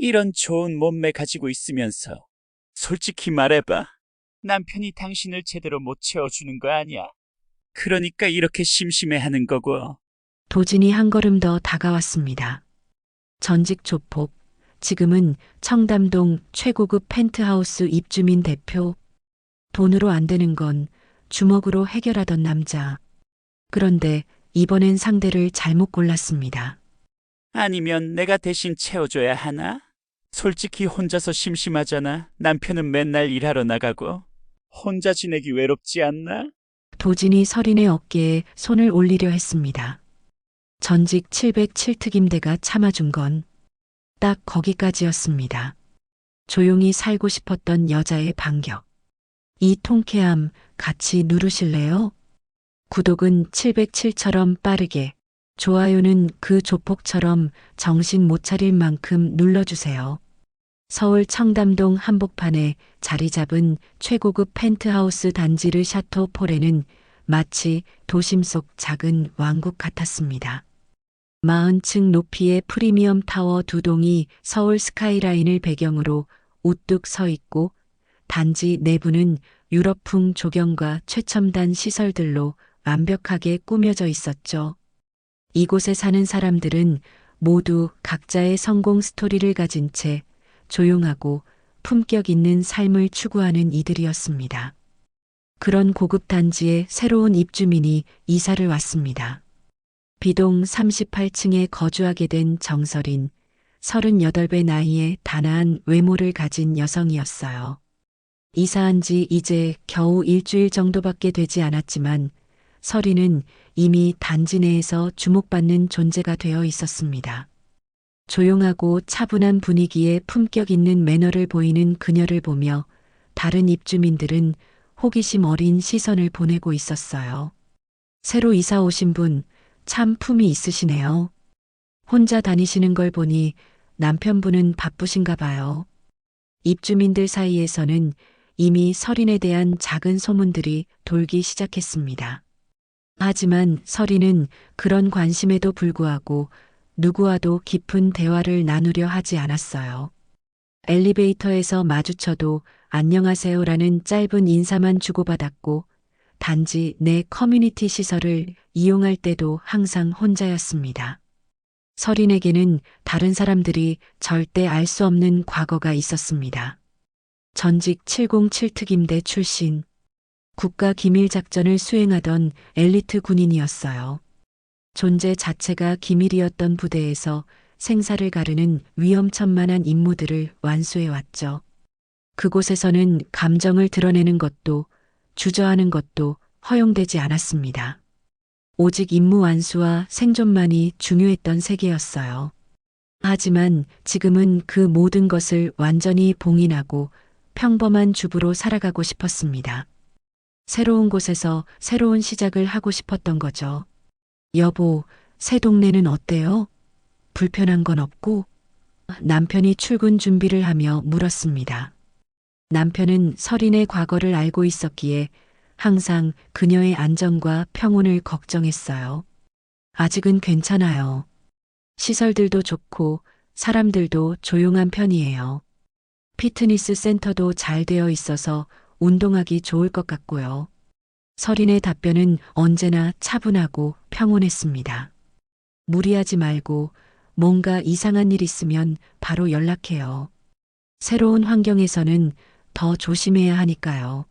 이런 좋은 몸매 가지고 있으면서 솔직히 말해봐. 남편이 당신을 제대로 못 채워주는 거 아니야. 그러니까 이렇게 심심해하는 거고. 도진이 한 걸음 더 다가왔습니다. 전직 조폭, 지금은 청담동 최고급 펜트하우스 입주민 대표. 돈으로 안 되는 건 주먹으로 해결하던 남자. 그런데 이번엔 상대를 잘못 골랐습니다. 아니면 내가 대신 채워줘야 하나? 솔직히 혼자서 심심하잖아. 남편은 맨날 일하러 나가고. 혼자 지내기 외롭지 않나? 도진이 서린의 어깨에 손을 올리려 했습니다. 전직 707특임대가 참아준 건 딱 거기까지였습니다. 조용히 살고 싶었던 여자의 반격. 이 통쾌함 같이 누르실래요? 구독은 707처럼 빠르게, 좋아요는 그 조폭처럼 정신 못 차릴 만큼 눌러주세요. 서울 청담동 한복판에 자리 잡은 최고급 펜트하우스 단지 샤토 포레는 마치 도심 속 작은 왕국 같았습니다. 40층 높이의 프리미엄 타워 두 동이 서울 스카이라인을 배경으로 우뚝 서 있고 단지 내부는 유럽풍 조경과 최첨단 시설들로 완벽하게 꾸며져 있었죠. 이곳에 사는 사람들은 모두 각자의 성공 스토리를 가진 채 조용하고 품격 있는 삶을 추구하는 이들이었습니다. 그런 고급 단지에 새로운 입주민이 이사를 왔습니다. B동 38층에 거주하게 된 정설인 38배 나이에 단아한 외모를 가진 여성이었어요. 이사한 지 이제 겨우 일주일 정도밖에 되지 않았지만 설이는 이미 단지 내에서 주목받는 존재가 되어 있었습니다. 조용하고 차분한 분위기에 품격 있는 매너를 보이는 그녀를 보며 다른 입주민들은 호기심 어린 시선을 보내고 있었어요. 새로 이사 오신 분, 참 품이 있으시네요. 혼자 다니시는 걸 보니 남편분은 바쁘신가 봐요. 입주민들 사이에서는 이미 설인에 대한 작은 소문들이 돌기 시작했습니다. 하지만 설인은 그런 관심에도 불구하고 누구와도 깊은 대화를 나누려 하지 않았어요. 엘리베이터에서 마주쳐도 안녕하세요라는 짧은 인사만 주고받았고 단지 내 커뮤니티 시설을 이용할 때도 항상 혼자였습니다. 설인에게는 다른 사람들이 절대 알 수 없는 과거가 있었습니다. 전직 707특임대 출신, 국가기밀작전을 수행하던 엘리트 군인이었어요. 존재 자체가 기밀이었던 부대에서 생사를 가르는 위험천만한 임무들을 완수해왔죠. 그곳에서는 감정을 드러내는 것도 주저하는 것도 허용되지 않았습니다. 오직 임무 완수와 생존만이 중요했던 세계였어요. 하지만 지금은 그 모든 것을 완전히 봉인하고 평범한 주부로 살아가고 싶었습니다. 새로운 곳에서 새로운 시작을 하고 싶었던 거죠. 여보, 새 동네는 어때요? 불편한 건 없고? 남편이 출근 준비를 하며 물었습니다. 남편은 설인의 과거를 알고 있었기에 항상 그녀의 안전과 평온을 걱정했어요. 아직은 괜찮아요. 시설들도 좋고 사람들도 조용한 편이에요. 피트니스 센터도 잘 되어 있어서 운동하기 좋을 것 같고요. 설인의 답변은 언제나 차분하고 평온했습니다. 무리하지 말고 뭔가 이상한 일 있으면 바로 연락해요. 새로운 환경에서는 더 조심해야 하니까요.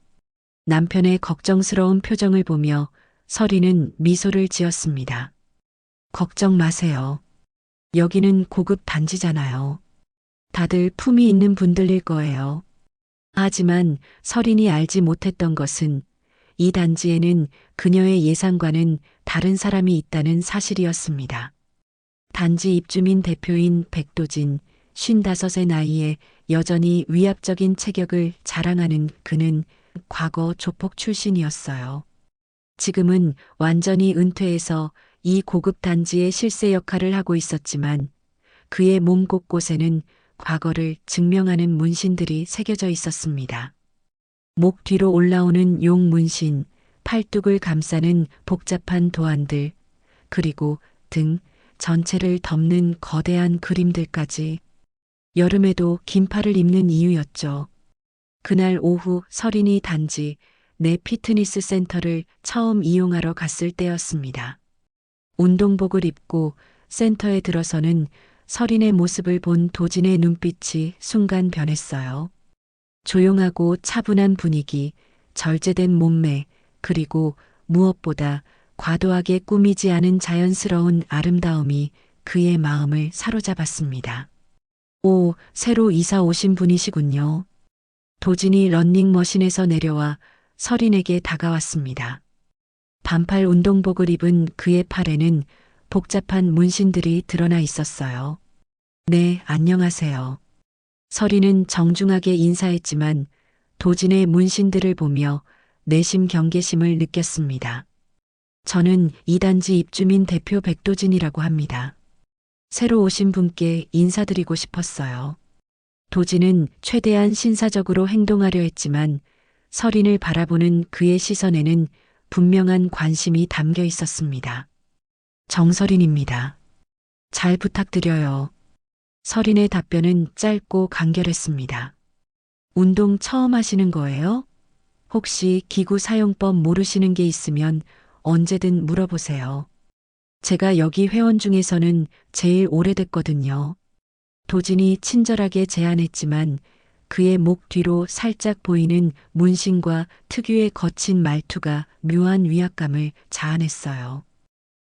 남편의 걱정스러운 표정을 보며 설이는 미소를 지었습니다. 걱정 마세요. 여기는 고급 단지잖아요. 다들 품이 있는 분들일 거예요. 하지만 설인이 알지 못했던 것은 이 단지에는 그녀의 예상과는 다른 사람이 있다는 사실이었습니다. 단지 입주민 대표인 백도진, 55의 나이에 여전히 위압적인 체격을 자랑하는 그는 과거 조폭 출신이었어요. 지금은 완전히 은퇴해서 이 고급 단지의 실세 역할을 하고 있었지만 그의 몸 곳곳에는 과거를 증명하는 문신들이 새겨져 있었습니다. 목 뒤로 올라오는 용 문신, 팔뚝을 감싸는 복잡한 도안들, 그리고 등 전체를 덮는 거대한 그림들까지. 여름에도 긴팔을 입는 이유였죠. 그날 오후 설인이 단지 내 피트니스 센터를 처음 이용하러 갔을 때였습니다. 운동복을 입고 센터에 들어서는 설인의 모습을 본 도진의 눈빛이 순간 변했어요. 조용하고 차분한 분위기, 절제된 몸매, 그리고 무엇보다 과도하게 꾸미지 않은 자연스러운 아름다움이 그의 마음을 사로잡았습니다. 오, 새로 이사 오신 분이시군요. 도진이 런닝머신에서 내려와 설인에게 다가왔습니다. 반팔 운동복을 입은 그의 팔에는 복잡한 문신들이 드러나 있었어요. 네, 안녕하세요. 설인은 정중하게 인사했지만 도진의 문신들을 보며 내심 경계심을 느꼈습니다. 저는 이단지 입주민 대표 백도진이라고 합니다. 새로 오신 분께 인사드리고 싶었어요. 도진은 최대한 신사적으로 행동하려 했지만 설인을 바라보는 그의 시선에는 분명한 관심이 담겨 있었습니다. 정설인입니다. 잘 부탁드려요. 설인의 답변은 짧고 간결했습니다. 운동 처음 하시는 거예요? 혹시 기구 사용법 모르시는 게 있으면 언제든 물어보세요. 제가 여기 회원 중에서는 제일 오래됐거든요. 도진이 친절하게 제안했지만 그의 목 뒤로 살짝 보이는 문신과 특유의 거친 말투가 묘한 위압감을 자아냈어요.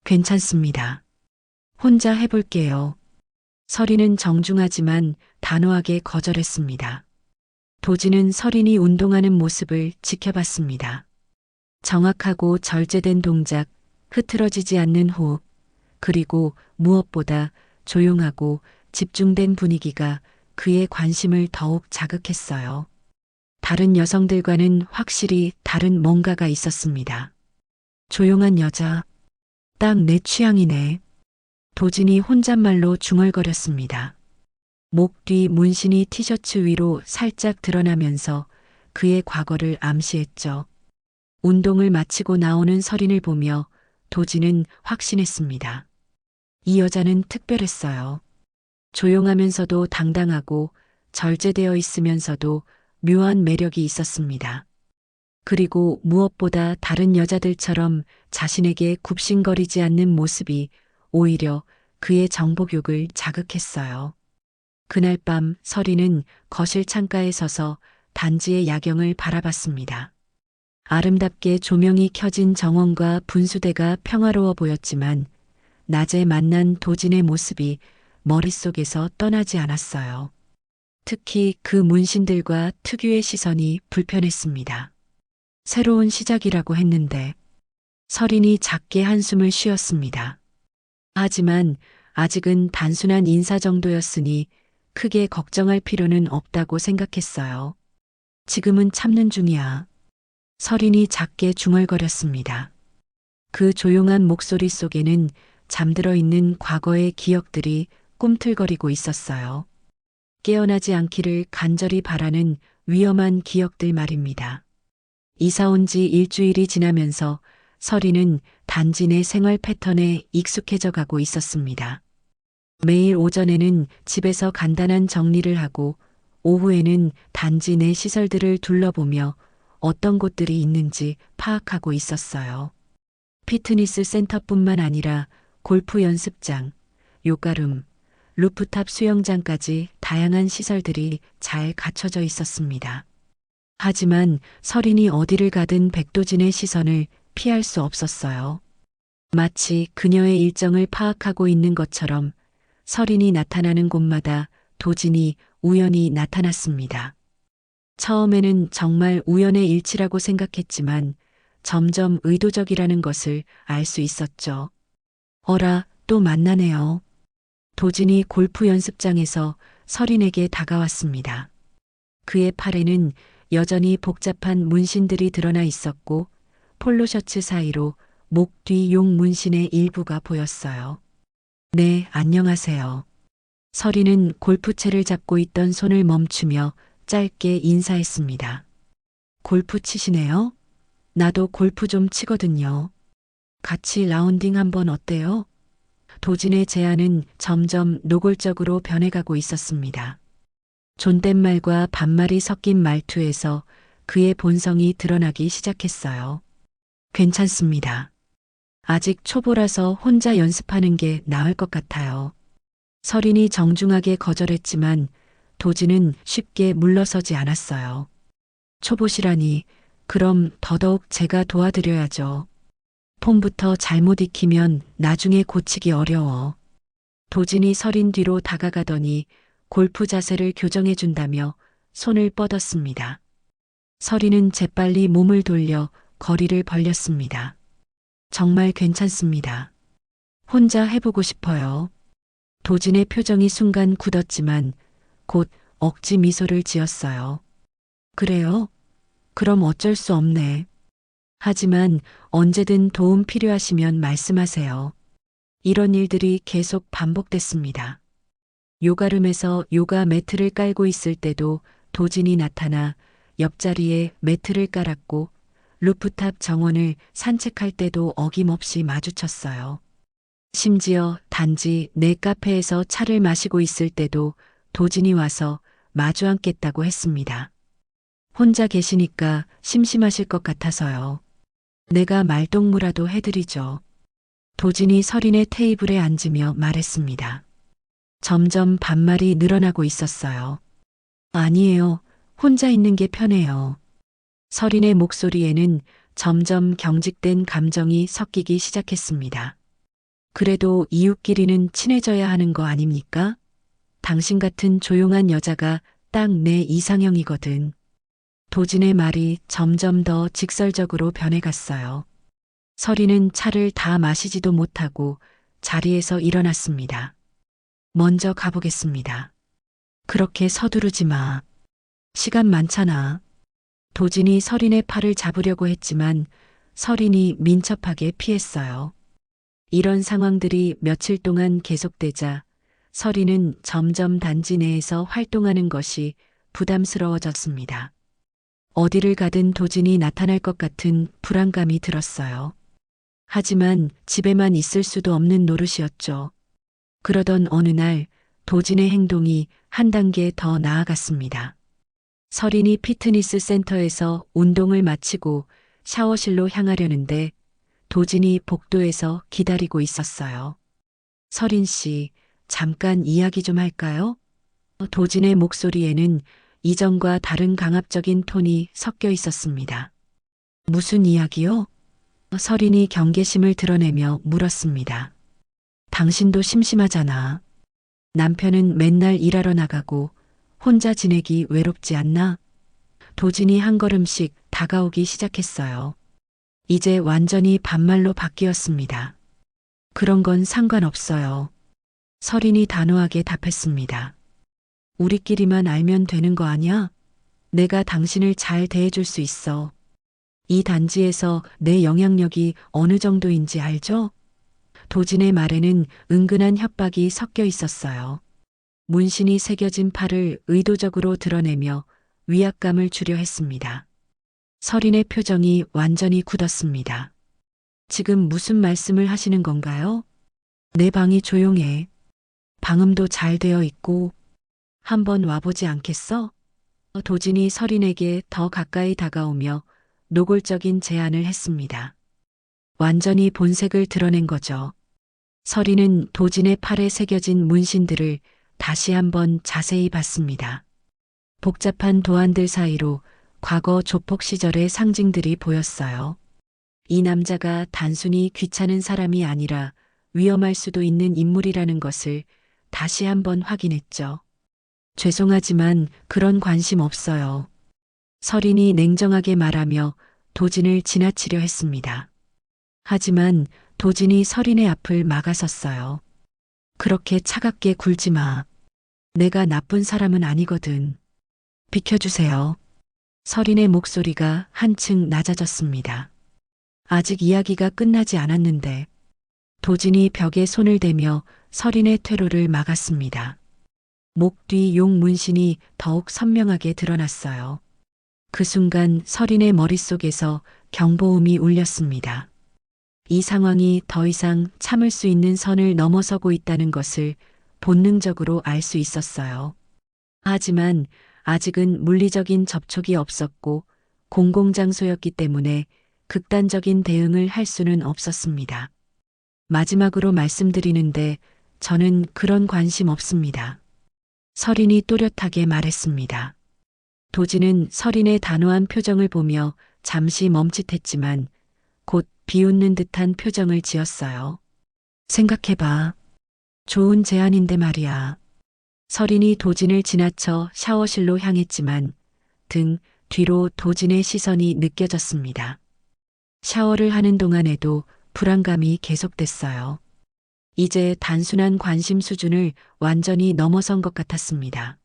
괜찮습니다. 혼자 해볼게요. 설인은 정중하지만 단호하게 거절했습니다. 도진은 설인이 운동하는 모습을 지켜봤습니다. 정확하고 절제된 동작, 흐트러지지 않는 호흡, 그리고 무엇보다 조용하고 집중된 분위기가 그의 관심을 더욱 자극했어요. 다른 여성들과는 확실히 다른 뭔가가 있었습니다. 조용한 여자, 딱 내 취향이네. 도진이 혼잣말로 중얼거렸습니다. 목 뒤 문신이 티셔츠 위로 살짝 드러나면서 그의 과거를 암시했죠. 운동을 마치고 나오는 설인을 보며 도진은 확신했습니다. 이 여자는 특별했어요. 조용하면서도 당당하고 절제되어 있으면서도 묘한 매력이 있었습니다. 그리고 무엇보다 다른 여자들처럼 자신에게 굽신거리지 않는 모습이 오히려 그의 정복욕을 자극했어요. 그날 밤 설인은 거실 창가에 서서 단지의 야경을 바라봤습니다. 아름답게 조명이 켜진 정원과 분수대가 평화로워 보였지만 낮에 만난 도진의 모습이 머릿속에서 떠나지 않았어요. 특히 그 문신들과 특유의 시선이 불편했습니다. 새로운 시작이라고 했는데 설인이 작게 한숨을 쉬었습니다. 하지만 아직은 단순한 인사 정도였으니 크게 걱정할 필요는 없다고 생각했어요. 지금은 참는 중이야. 설인이 작게 중얼거렸습니다. 그 조용한 목소리 속에는 잠들어 있는 과거의 기억들이 꿈틀거리고 있었어요. 깨어나지 않기를 간절히 바라는 위험한 기억들 말입니다. 이사 온 지 일주일이 지나면서 설인은 단지 내 생활 패턴에 익숙해져 가고 있었습니다. 매일 오전에는 집에서 간단한 정리를 하고 오후에는 단지 내 시설들을 둘러보며 어떤 곳들이 있는지 파악하고 있었어요. 피트니스 센터뿐만 아니라 골프 연습장, 요가룸, 루프탑 수영장까지 다양한 시설들이 잘 갖춰져 있었습니다. 하지만 설인이 어디를 가든 백도진의 시선을 피할 수 없었어요. 마치 그녀의 일정을 파악하고 있는 것처럼 설인이 나타나는 곳마다 도진이 우연히 나타났습니다. 처음에는 정말 우연의 일치라고 생각했지만 점점 의도적이라는 것을 알 수 있었죠. 어라, 또 만나네요. 도진이 골프 연습장에서 설인에게 다가왔습니다. 그의 팔에는 여전히 복잡한 문신들이 드러나 있었고 폴로 셔츠 사이로 목 뒤 용 문신의 일부가 보였어요. 네, 안녕하세요. 설인은 골프채를 잡고 있던 손을 멈추며 짧게 인사했습니다. 골프 치시네요? 나도 골프 좀 치거든요. 같이 라운딩 한번 어때요? 도진의 제안은 점점 노골적으로 변해가고 있었습니다. 존댓말과 반말이 섞인 말투에서 그의 본성이 드러나기 시작했어요. 괜찮습니다. 아직 초보라서 혼자 연습하는 게 나을 것 같아요. 설인이 정중하게 거절했지만 도진은 쉽게 물러서지 않았어요. 초보시라니, 그럼 더더욱 제가 도와드려야죠. 폼부터 잘못 익히면 나중에 고치기 어려워. 도진이 설인 뒤로 다가가더니 골프 자세를 교정해준다며 손을 뻗었습니다. 설인은 재빨리 몸을 돌려 거리를 벌렸습니다. 정말 괜찮습니다. 혼자 해보고 싶어요. 도진의 표정이 순간 굳었지만 곧 억지 미소를 지었어요. 그래요? 그럼 어쩔 수 없네. 하지만 언제든 도움 필요하시면 말씀하세요. 이런 일들이 계속 반복됐습니다. 요가룸에서 요가 매트를 깔고 있을 때도 도진이 나타나 옆자리에 매트를 깔았고 루프탑 정원을 산책할 때도 어김없이 마주쳤어요. 심지어 단지 내 카페에서 차를 마시고 있을 때도 도진이 와서 마주 앉겠다고 했습니다. 혼자 계시니까 심심하실 것 같아서요. 내가 말동무라도 해드리죠. 도진이 설인의 테이블에 앉으며 말했습니다. 점점 반말이 늘어나고 있었어요. 아니에요. 혼자 있는 게 편해요. 설인의 목소리에는 점점 경직된 감정이 섞이기 시작했습니다. 그래도 이웃끼리는 친해져야 하는 거 아닙니까? 당신 같은 조용한 여자가 딱 내 이상형이거든. 도진의 말이 점점 더 직설적으로 변해갔어요. 설인은 차를 다 마시지도 못하고 자리에서 일어났습니다. 먼저 가보겠습니다. 그렇게 서두르지 마. 시간 많잖아. 도진이 설인의 팔을 잡으려고 했지만 설인이 민첩하게 피했어요. 이런 상황들이 며칠 동안 계속되자 설인은 점점 단지 내에서 활동하는 것이 부담스러워졌습니다. 어디를 가든 도진이 나타날 것 같은 불안감이 들었어요. 하지만 집에만 있을 수도 없는 노릇이었죠. 그러던 어느 날 도진의 행동이 한 단계 더 나아갔습니다. 설인이 피트니스 센터에서 운동을 마치고 샤워실로 향하려는데 도진이 복도에서 기다리고 있었어요. 설인 씨, 잠깐 이야기 좀 할까요? 도진의 목소리에는 이전과 다른 강압적인 톤이 섞여 있었습니다. 무슨 이야기요? 설인이 경계심을 드러내며 물었습니다. 당신도 심심하잖아. 남편은 맨날 일하러 나가고 혼자 지내기 외롭지 않나? 도진이 한 걸음씩 다가오기 시작했어요. 이제 완전히 반말로 바뀌었습니다. 그런 건 상관없어요. 설인이 단호하게 답했습니다. 우리끼리만 알면 되는 거 아니야? 내가 당신을 잘 대해줄 수 있어. 이 단지에서 내 영향력이 어느 정도인지 알죠? 도진의 말에는 은근한 협박이 섞여 있었어요. 문신이 새겨진 팔을 의도적으로 드러내며 위압감을 주려 했습니다. 설인의 표정이 완전히 굳었습니다. 지금 무슨 말씀을 하시는 건가요? 내 방이 조용해. 방음도 잘 되어 있고 한번 와보지 않겠어? 도진이 설인에게 더 가까이 다가오며 노골적인 제안을 했습니다. 완전히 본색을 드러낸 거죠. 설인은 도진의 팔에 새겨진 문신들을 다시 한번 자세히 봤습니다. 복잡한 도안들 사이로 과거 조폭 시절의 상징들이 보였어요. 이 남자가 단순히 귀찮은 사람이 아니라 위험할 수도 있는 인물이라는 것을 다시 한번 확인했죠. 죄송하지만 그런 관심 없어요. 설인이 냉정하게 말하며 도진을 지나치려 했습니다. 하지만 도진이 설인의 앞을 막아섰어요. 그렇게 차갑게 굴지 마. 내가 나쁜 사람은 아니거든. 비켜주세요. 설인의 목소리가 한층 낮아졌습니다. 아직 이야기가 끝나지 않았는데 도진이 벽에 손을 대며 설인의 퇴로를 막았습니다. 목 뒤 용 문신이 더욱 선명하게 드러났어요. 그 순간 설인의 머릿속에서 경보음이 울렸습니다. 이 상황이 더 이상 참을 수 있는 선을 넘어서고 있다는 것을 본능적으로 알 수 있었어요. 하지만 아직은 물리적인 접촉이 없었고 공공장소였기 때문에 극단적인 대응을 할 수는 없었습니다. 마지막으로 말씀드리는데 저는 그런 관심 없습니다. 서린이 또렷하게 말했습니다. 도진은 서린의 단호한 표정을 보며 잠시 멈칫했지만 곧 비웃는 듯한 표정을 지었어요. 생각해봐. 좋은 제안인데 말이야. 서린이 도진을 지나쳐 샤워실로 향했지만 등 뒤로 도진의 시선이 느껴졌습니다. 샤워를 하는 동안에도 불안감이 계속됐어요. 이제 단순한 관심 수준을 완전히 넘어선 것 같았습니다.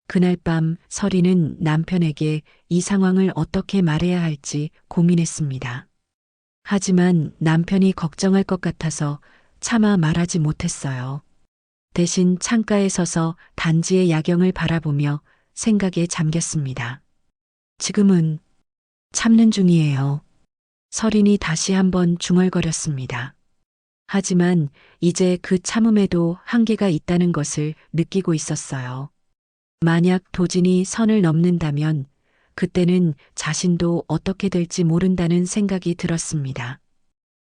그날 밤 서린은 남편에게 이 상황을 어떻게 말해야 할지 고민했습니다. 하지만 남편이 걱정할 것 같아서 차마 말하지 못했어요. 대신 창가에 서서 단지의 야경을 바라보며 생각에 잠겼습니다. 지금은 참는 중이에요. 서린이 다시 한번 중얼거렸습니다. 하지만 이제 그 참음에도 한계가 있다는 것을 느끼고 있었어요. 만약 도진이 선을 넘는다면 그때는 자신도 어떻게 될지 모른다는 생각이 들었습니다.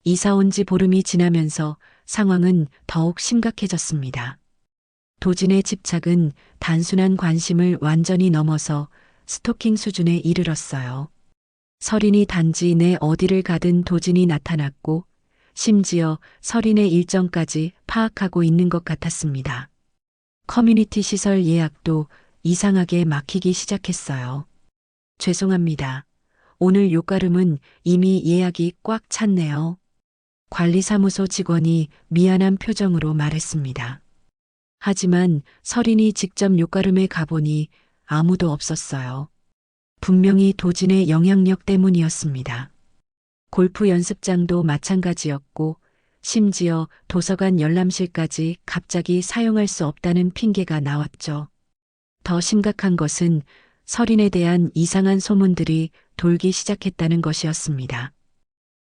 이사 온 지 보름이 지나면서 상황은 더욱 심각해졌습니다. 도진의 집착은 단순한 관심을 완전히 넘어서 스토킹 수준에 이르렀어요. 서린이 단지 내 어디를 가든 도진이 나타났고 심지어 서린의 일정까지 파악하고 있는 것 같았습니다. 커뮤니티 시설 예약도 이상하게 막히기 시작했어요. 죄송합니다. 오늘 요가룸은 이미 예약이 꽉 찼네요. 관리사무소 직원이 미안한 표정으로 말했습니다. 하지만 서린이 직접 요가룸에 가보니 아무도 없었어요. 분명히 도진의 영향력 때문이었습니다. 골프 연습장도 마찬가지였고 심지어 도서관 열람실까지 갑자기 사용할 수 없다는 핑계가 나왔죠. 더 심각한 것은 서린에 대한 이상한 소문들이 돌기 시작했다는 것이었습니다.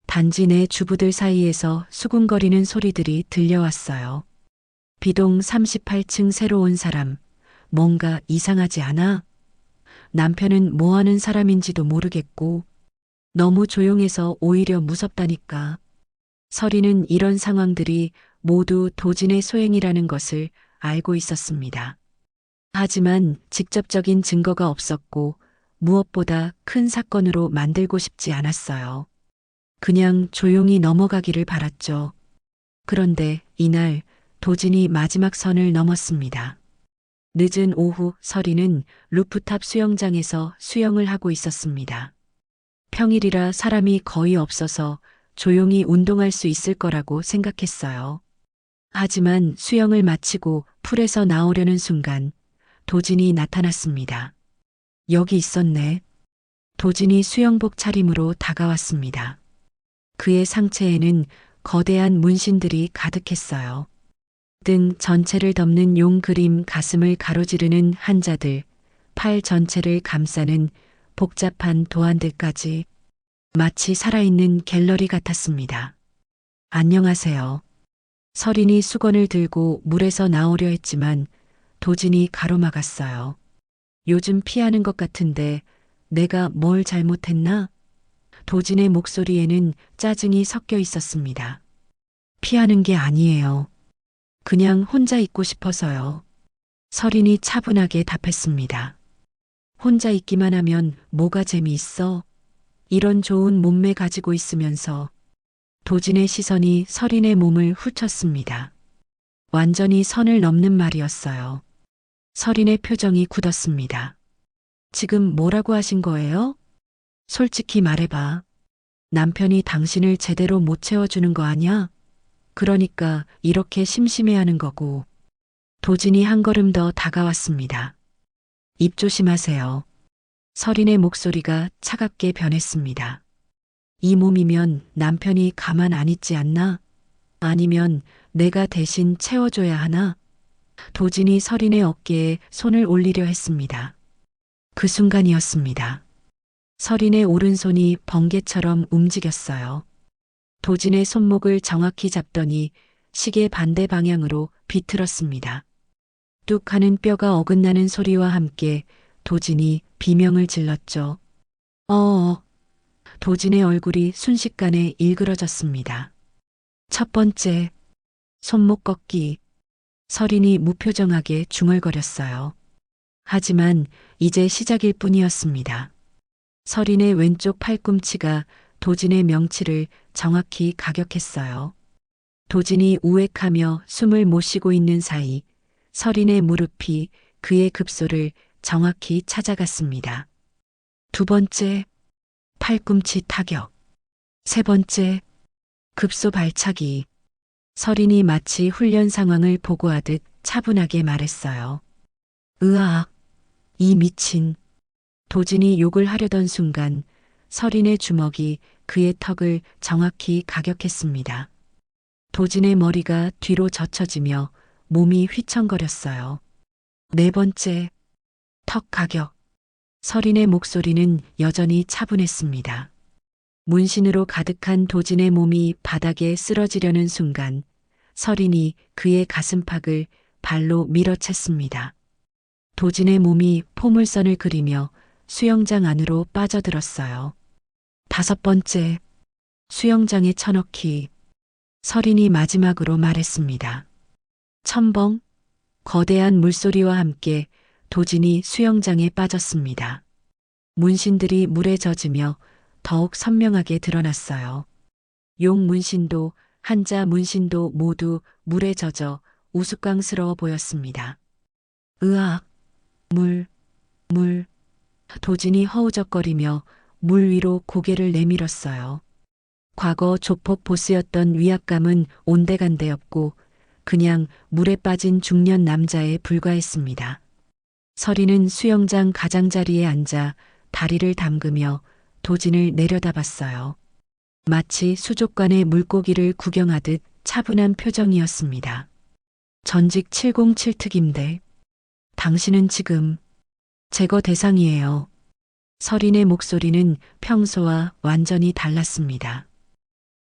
단지 내 주부들 사이에서 수군거리는 소리들이 들려왔어요. 비동 38층 새로 온 사람, 뭔가 이상하지 않아? 남편은 뭐 하는 사람인지도 모르겠고, 너무 조용해서 오히려 무섭다니까. 서린은 이런 상황들이 모두 도진의 소행이라는 것을 알고 있었습니다. 하지만 직접적인 증거가 없었고 무엇보다 큰 사건으로 만들고 싶지 않았어요. 그냥 조용히 넘어가기를 바랐죠. 그런데 이날 도진이 마지막 선을 넘었습니다. 늦은 오후 서린은 루프탑 수영장에서 수영을 하고 있었습니다. 평일이라 사람이 거의 없어서 조용히 운동할 수 있을 거라고 생각했어요. 하지만 수영을 마치고 풀에서 나오려는 순간 도진이 나타났습니다. 여기 있었네. 도진이 수영복 차림으로 다가왔습니다. 그의 상체에는 거대한 문신들이 가득했어요. 등 전체를 덮는 용 그림, 가슴을 가로지르는 한자들, 팔 전체를 감싸는 복잡한 도안들까지 마치 살아있는 갤러리 같았습니다. 안녕하세요. 서린이 수건을 들고 물에서 나오려 했지만 도진이 가로막았어요. 요즘 피하는 것 같은데 내가 뭘 잘못했나? 도진의 목소리에는 짜증이 섞여 있었습니다. 피하는 게 아니에요. 그냥 혼자 있고 싶어서요. 서린이 차분하게 답했습니다. 혼자 있기만 하면 뭐가 재미있어? 이런 좋은 몸매 가지고 있으면서 도진의 시선이 서린의 몸을 훑었습니다. 완전히 선을 넘는 말이었어요. 서린의 표정이 굳었습니다. 지금 뭐라고 하신 거예요? 솔직히 말해봐. 남편이 당신을 제대로 못 채워주는 거 아냐? 그러니까 이렇게 심심해하는 거고. 도진이 한 걸음 더 다가왔습니다. 입 조심하세요. 서린의 목소리가 차갑게 변했습니다. 이 몸이면 남편이 가만 안 있지 않나? 아니면 내가 대신 채워줘야 하나? 도진이 서린의 어깨에 손을 올리려 했습니다. 그 순간이었습니다. 서린의 오른손이 번개처럼 움직였어요. 도진의 손목을 정확히 잡더니 시계 반대 방향으로 비틀었습니다. 뚝 하는 뼈가 어긋나는 소리와 함께 도진이 비명을 질렀죠. 어어. 도진의 얼굴이 순식간에 일그러졌습니다. 첫 번째, 손목 꺾기. 설인이 무표정하게 중얼거렸어요. 하지만 이제 시작일 뿐이었습니다. 설인의 왼쪽 팔꿈치가 도진의 명치를 정확히 가격했어요. 도진이 우웩하며 숨을 못 쉬고 있는 사이 설인의 무릎이 그의 급소를 정확히 찾아갔습니다. 두 번째, 팔꿈치 타격. 세 번째, 급소 발차기. 설인이 마치 훈련 상황을 보고하듯 차분하게 말했어요. 으악, 이 미친. 도진이 욕을 하려던 순간 설인의 주먹이 그의 턱을 정확히 가격했습니다. 도진의 머리가 뒤로 젖혀지며 몸이 휘청거렸어요. 네 번째, 턱 가격. 설인의 목소리는 여전히 차분했습니다. 문신으로 가득한 도진의 몸이 바닥에 쓰러지려는 순간 설인이 그의 가슴팍을 발로 밀어챘습니다. 도진의 몸이 포물선을 그리며 수영장 안으로 빠져들었어요. 다섯 번째, 수영장에 쳐넣기. 설인이 마지막으로 말했습니다. 첨벙, 거대한 물소리와 함께 도진이 수영장에 빠졌습니다. 문신들이 물에 젖으며 더욱 선명하게 드러났어요. 용 문신도 한자 문신도 모두 물에 젖어 우스꽝스러워 보였습니다. 으악, 물. 도진이 허우적거리며 물 위로 고개를 내밀었어요. 과거 조폭 보스였던 위압감은 온데간데 없고 그냥 물에 빠진 중년 남자에 불과했습니다. 설이는 수영장 가장자리에 앉아 다리를 담그며 도진을 내려다봤어요. 마치 수족관의 물고기를 구경하듯 차분한 표정이었습니다. 전직 707 특임대. 당신은 지금 제거 대상이에요. 설인의 목소리는 평소와 완전히 달랐습니다.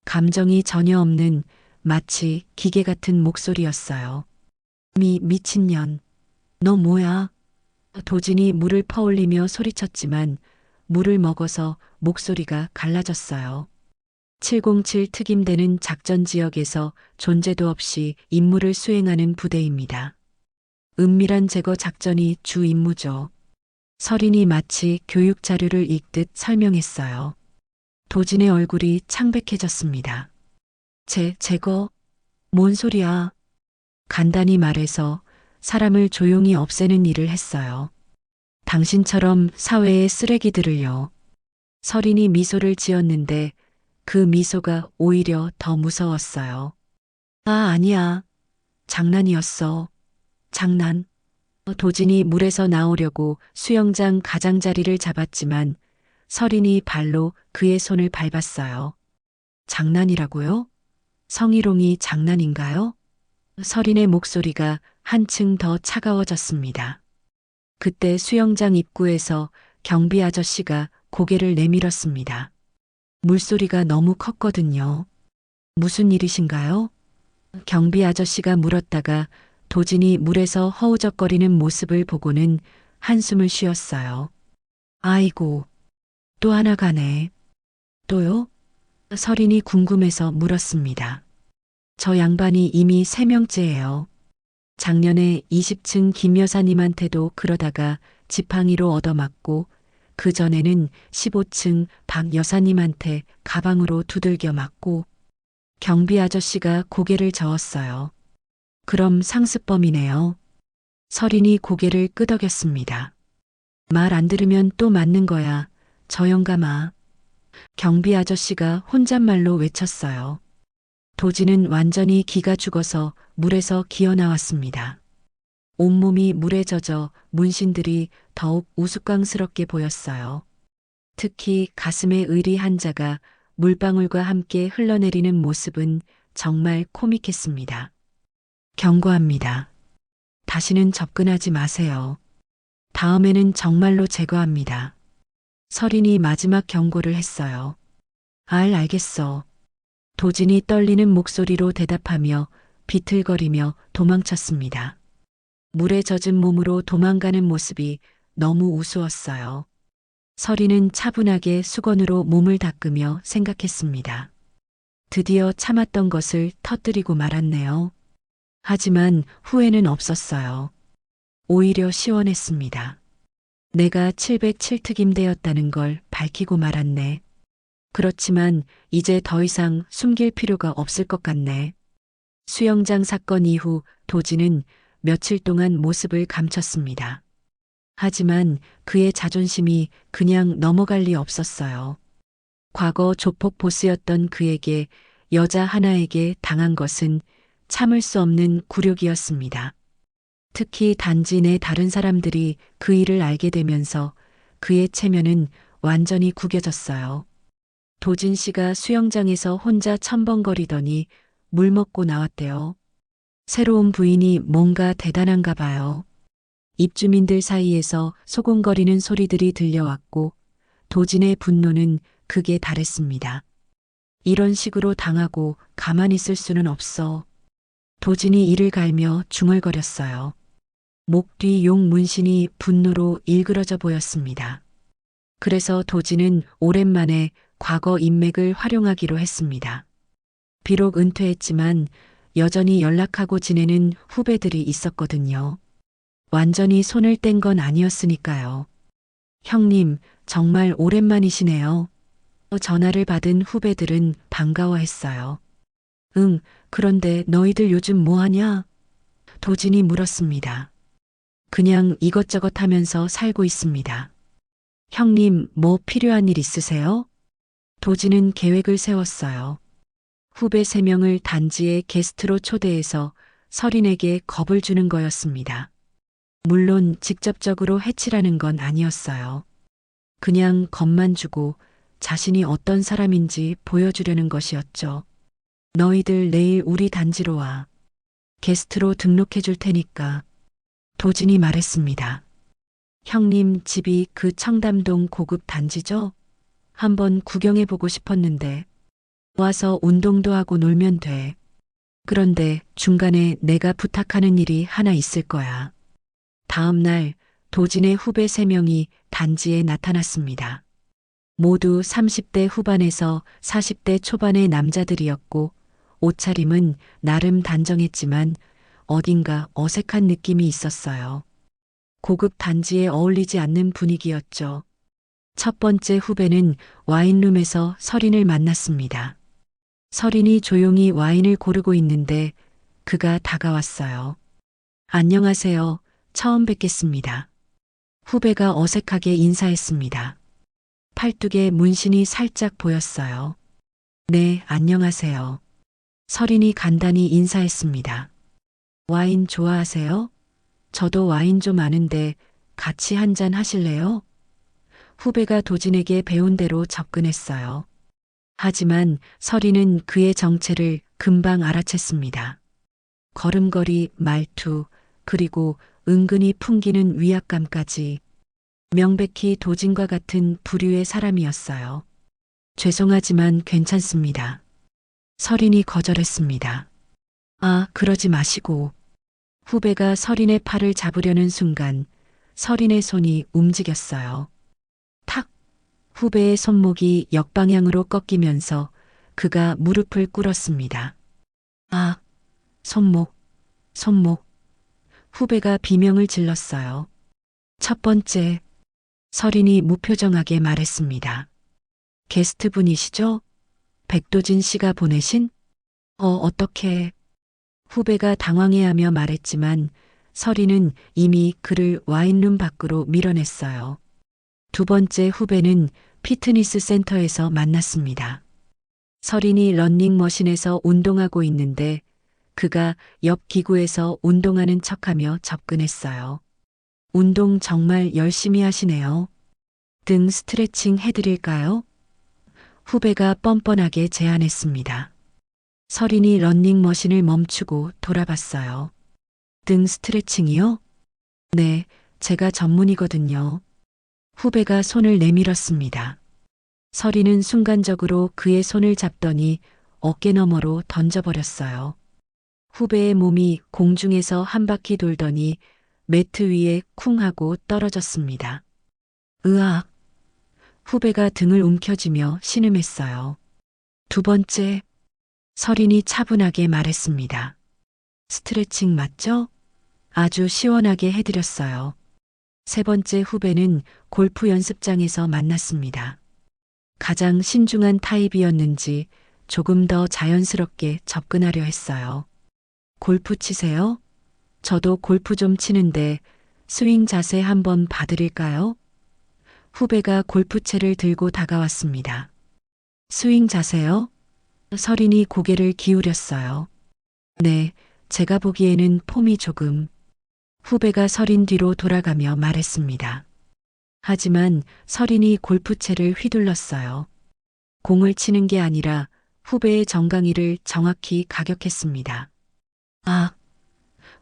감정이 전혀 없는 마치 기계 같은 목소리였어요. 미친년. 너 뭐야? 도진이 물을 퍼올리며 소리쳤지만 물을 먹어서 목소리가 갈라졌어요. 707 특임대는 작전 지역에서 존재도 없이 임무를 수행하는 부대입니다. 은밀한 제거 작전이 주 임무죠. 설인이 마치 교육 자료를 읽듯 설명했어요. 도진의 얼굴이 창백해졌습니다. 제거? 뭔 소리야? 간단히 말해서 사람을 조용히 없애는 일을 했어요. 당신처럼 사회의 쓰레기들을요. 설인이 미소를 지었는데 그 미소가 오히려 더 무서웠어요. 아니야. 장난이었어. 장난. 도진이 물에서 나오려고 수영장 가장자리를 잡았지만 설인이 발로 그의 손을 밟았어요. 장난이라고요? 성희롱이 장난인가요? 설인의 목소리가 한층 더 차가워졌습니다. 그때 수영장 입구에서 경비 아저씨가 고개를 내밀었습니다. 물소리가 너무 컸거든요. 무슨 일이신가요? 경비 아저씨가 물었다가 도진이 물에서 허우적거리는 모습을 보고는 한숨을 쉬었어요. 아이고, 또 하나 가네. 또요? 설인이 궁금해서 물었습니다. 저 양반이 이미 3명째예요. 작년에 20층 김 여사님한테도 그러다가 지팡이로 얻어맞고 그 전에는 15층 박 여사님한테 가방으로 두들겨 맞고 경비 아저씨가 고개를 저었어요. 그럼 상습범이네요. 설인이 고개를 끄덕였습니다. 말 안 들으면 또 맞는 거야. 저 영감아. 경비 아저씨가 혼잣말로 외쳤어요. 도진은 완전히 기가 죽어서 물에서 기어 나왔습니다. 온몸이 물에 젖어 문신들이 더욱 우스꽝스럽게 보였어요. 특히 가슴의 의리 한자가 물방울과 함께 흘러내리는 모습은 정말 코믹했습니다. 경고합니다. 다시는 접근하지 마세요. 다음에는 정말로 제거합니다. 설인이 마지막 경고를 했어요. 알겠어. 도진이 떨리는 목소리로 대답하며 비틀거리며 도망쳤습니다. 물에 젖은 몸으로 도망가는 모습이 너무 우스웠어요. 서리는 차분하게 수건으로 몸을 닦으며 생각했습니다. 드디어 참았던 것을 터뜨리고 말았네요. 하지만 후회는 없었어요. 오히려 시원했습니다. 내가 707특임대였다는 걸 밝히고 말았네. 그렇지만 이제 더 이상 숨길 필요가 없을 것 같네. 수영장 사건 이후 도진은 며칠 동안 모습을 감췄습니다. 하지만 그의 자존심이 그냥 넘어갈 리 없었어요. 과거 조폭 보스였던 그에게 여자 하나에게 당한 것은 참을 수 없는 굴욕이었습니다. 특히 단지 내 다른 사람들이 그 일을 알게 되면서 그의 체면은 완전히 구겨졌어요. 도진 씨가 수영장에서 혼자 첨벙거리더니 물 먹고 나왔대요. 새로운 부인이 뭔가 대단한가 봐요. 입주민들 사이에서 소곤거리는 소리들이 들려왔고 도진의 분노는 극에 달했습니다. 이런 식으로 당하고 가만히 있을 수는 없어. 도진이 이를 갈며 중얼거렸어요. 목 뒤 용 문신이 분노로 일그러져 보였습니다. 그래서 도진은 오랜만에 과거 인맥을 활용하기로 했습니다. 비록 은퇴했지만 여전히 연락하고 지내는 후배들이 있었거든요. 완전히 손을 뗀 건 아니었으니까요. 형님, 정말 오랜만이시네요. 전화를 받은 후배들은 반가워했어요. 응, 그런데 너희들 요즘 뭐 하냐? 도진이 물었습니다. 그냥 이것저것 하면서 살고 있습니다. 형님, 뭐 필요한 일 있으세요? 도진은 계획을 세웠어요. 후배 3명을 단지의 게스트로 초대해서 서린에게 겁을 주는 거였습니다. 물론 직접적으로 해치라는 건 아니었어요. 그냥 겁만 주고 자신이 어떤 사람인지 보여주려는 것이었죠. 너희들 내일 우리 단지로 와. 게스트로 등록해 줄 테니까. 도진이 말했습니다. 형님 집이 그 청담동 고급 단지죠? 한번 구경해 보고 싶었는데 와서 운동도 하고 놀면 돼. 그런데 중간에 내가 부탁하는 일이 하나 있을 거야. 다음 날 도진의 후배 3명이 단지에 나타났습니다. 모두 30대 후반에서 40대 초반의 남자들이었고 옷차림은 나름 단정했지만 어딘가 어색한 느낌이 있었어요. 고급 단지에 어울리지 않는 분위기였죠. 첫 번째 후배는 와인룸에서 서린을 만났습니다. 서린이 조용히 와인을 고르고 있는데 그가 다가왔어요. 안녕하세요. 처음 뵙겠습니다. 후배가 어색하게 인사했습니다. 팔뚝에 문신이 살짝 보였어요. 네, 안녕하세요. 서린이 간단히 인사했습니다. 와인 좋아하세요? 저도 와인 좀 아는데 같이 한잔 하실래요? 후배가 도진에게 배운 대로 접근했어요. 하지만 서린은 그의 정체를 금방 알아챘습니다. 걸음걸이, 말투, 그리고 은근히 풍기는 위압감까지 명백히 도진과 같은 부류의 사람이었어요. 죄송하지만 괜찮습니다. 서린이 거절했습니다. 아, 그러지 마시고. 후배가 서린의 팔을 잡으려는 순간 서린의 손이 움직였어요. 탁! 후배의 손목이 역방향으로 꺾이면서 그가 무릎을 꿇었습니다. 아, 손목, 손목. 후배가 비명을 질렀어요. 첫 번째, 서린이 무표정하게 말했습니다. 게스트분이시죠? 백도진 씨가 보내신? 어떻게? 후배가 당황해하며 말했지만 서린은 이미 그를 와인룸 밖으로 밀어냈어요. 두 번째 후배는 피트니스 센터에서 만났습니다. 서린이 러닝머신에서 운동하고 있는데 그가 옆 기구에서 운동하는 척하며 접근했어요. 운동 정말 열심히 하시네요. 등 스트레칭 해드릴까요? 후배가 뻔뻔하게 제안했습니다. 서린이 러닝머신을 멈추고 돌아봤어요. 등 스트레칭이요? 네, 제가 전문이거든요. 후배가 손을 내밀었습니다. 서린은 순간적으로 그의 손을 잡더니 어깨 너머로 던져버렸어요. 후배의 몸이 공중에서 한 바퀴 돌더니 매트 위에 쿵 하고 떨어졌습니다. 으악! 후배가 등을 움켜쥐며 신음했어요. 두 번째, 설인이 차분하게 말했습니다. 스트레칭 맞죠? 아주 시원하게 해드렸어요. 세 번째 후배는 골프 연습장에서 만났습니다. 가장 신중한 타입이었는지 조금 더 자연스럽게 접근하려 했어요. 골프 치세요? 저도 골프 좀 치는데 스윙 자세 한번 봐드릴까요? 후배가 골프채를 들고 다가왔습니다. 스윙 자세요? 설인이 고개를 기울였어요. 네, 제가 보기에는 폼이 조금. 후배가 설인 뒤로 돌아가며 말했습니다. 하지만 설인이 골프채를 휘둘렀어요. 공을 치는 게 아니라 후배의 정강이를 정확히 가격했습니다. 아!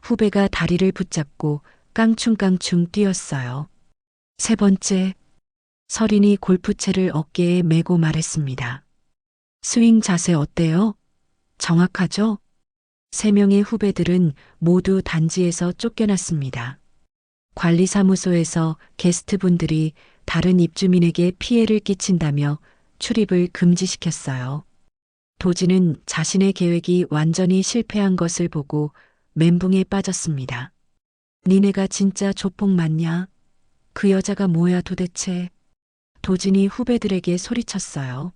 후배가 다리를 붙잡고 깡충깡충 뛰었어요. 세 번째, 설인이 골프채를 어깨에 메고 말했습니다. 스윙 자세 어때요? 정확하죠? 세 명의 후배들은 모두 단지에서 쫓겨났습니다. 관리사무소에서 게스트분들이 다른 입주민에게 피해를 끼친다며 출입을 금지시켰어요. 도지는 자신의 계획이 완전히 실패한 것을 보고 멘붕에 빠졌습니다. 니네가 진짜 조폭 맞냐? 그 여자가 뭐야 도대체? 도진이 후배들에게 소리쳤어요.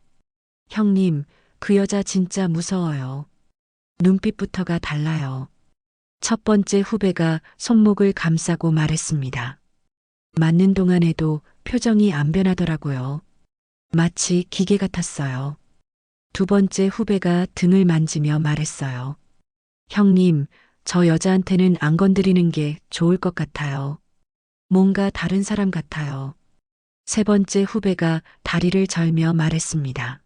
형님, 그 여자 진짜 무서워요. 눈빛부터가 달라요. 첫 번째 후배가 손목을 감싸고 말했습니다. 맞는 동안에도 표정이 안 변하더라고요. 마치 기계 같았어요. 두 번째 후배가 등을 만지며 말했어요. 형님, 저 여자한테는 안 건드리는 게 좋을 것 같아요. 뭔가 다른 사람 같아요. 세 번째 후배가 다리를 절며 말했습니다.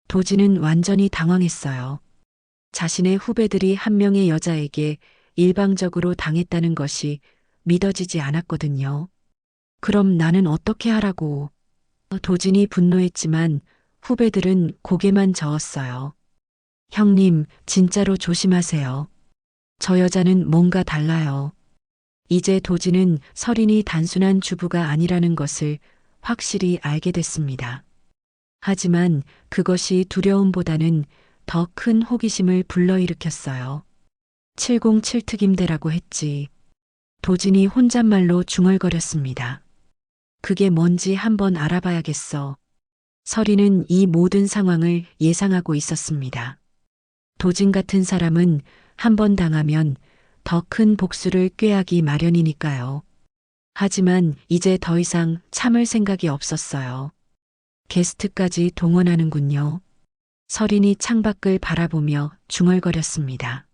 도지는 완전히 당황했어요. 자신의 후배들이 한 명의 여자에게 일방적으로 당했다는 것이 믿어지지 않았거든요. 그럼 나는 어떻게 하라고? 도진이 분노했지만 후배들은 고개만 저었어요. 형님, 진짜로 조심하세요. 저 여자는 뭔가 달라요. 이제 도진은 설인이 단순한 주부가 아니라는 것을 확실히 알게 됐습니다. 하지만 그것이 두려움보다는 더 큰 호기심을 불러일으켰어요. 707 특임대라고 했지. 도진이 혼잣말로 중얼거렸습니다. 그게 뭔지 한번 알아봐야겠어. 설이는 이 모든 상황을 예상하고 있었습니다. 도진 같은 사람은 한 번 당하면 더 큰 복수를 꾀하기 마련이니까요. 하지만 이제 더 이상 참을 생각이 없었어요. 게스트까지 동원하는군요. 설인이 창밖을 바라보며 중얼거렸습니다.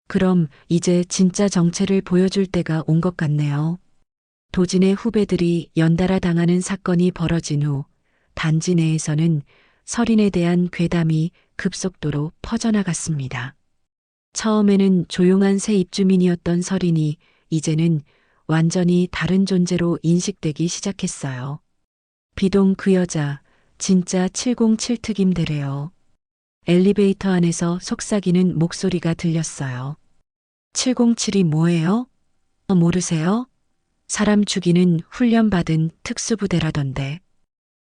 그럼 이제 진짜 정체를 보여줄 때가 온 것 같네요. 도진의 후배들이 연달아 당하는 사건이 벌어진 후 단지 내에서는 설인에 대한 괴담이 급속도로 퍼져나갔습니다. 처음에는 조용한 새 입주민이었던 설인이 이제는 완전히 다른 존재로 인식되기 시작했어요. 비동 그 여자 진짜 707 특임대래요. 엘리베이터 안에서 속삭이는 목소리가 들렸어요. 707이 뭐예요? 모르세요? 사람 죽이는 훈련받은 특수부대라던데.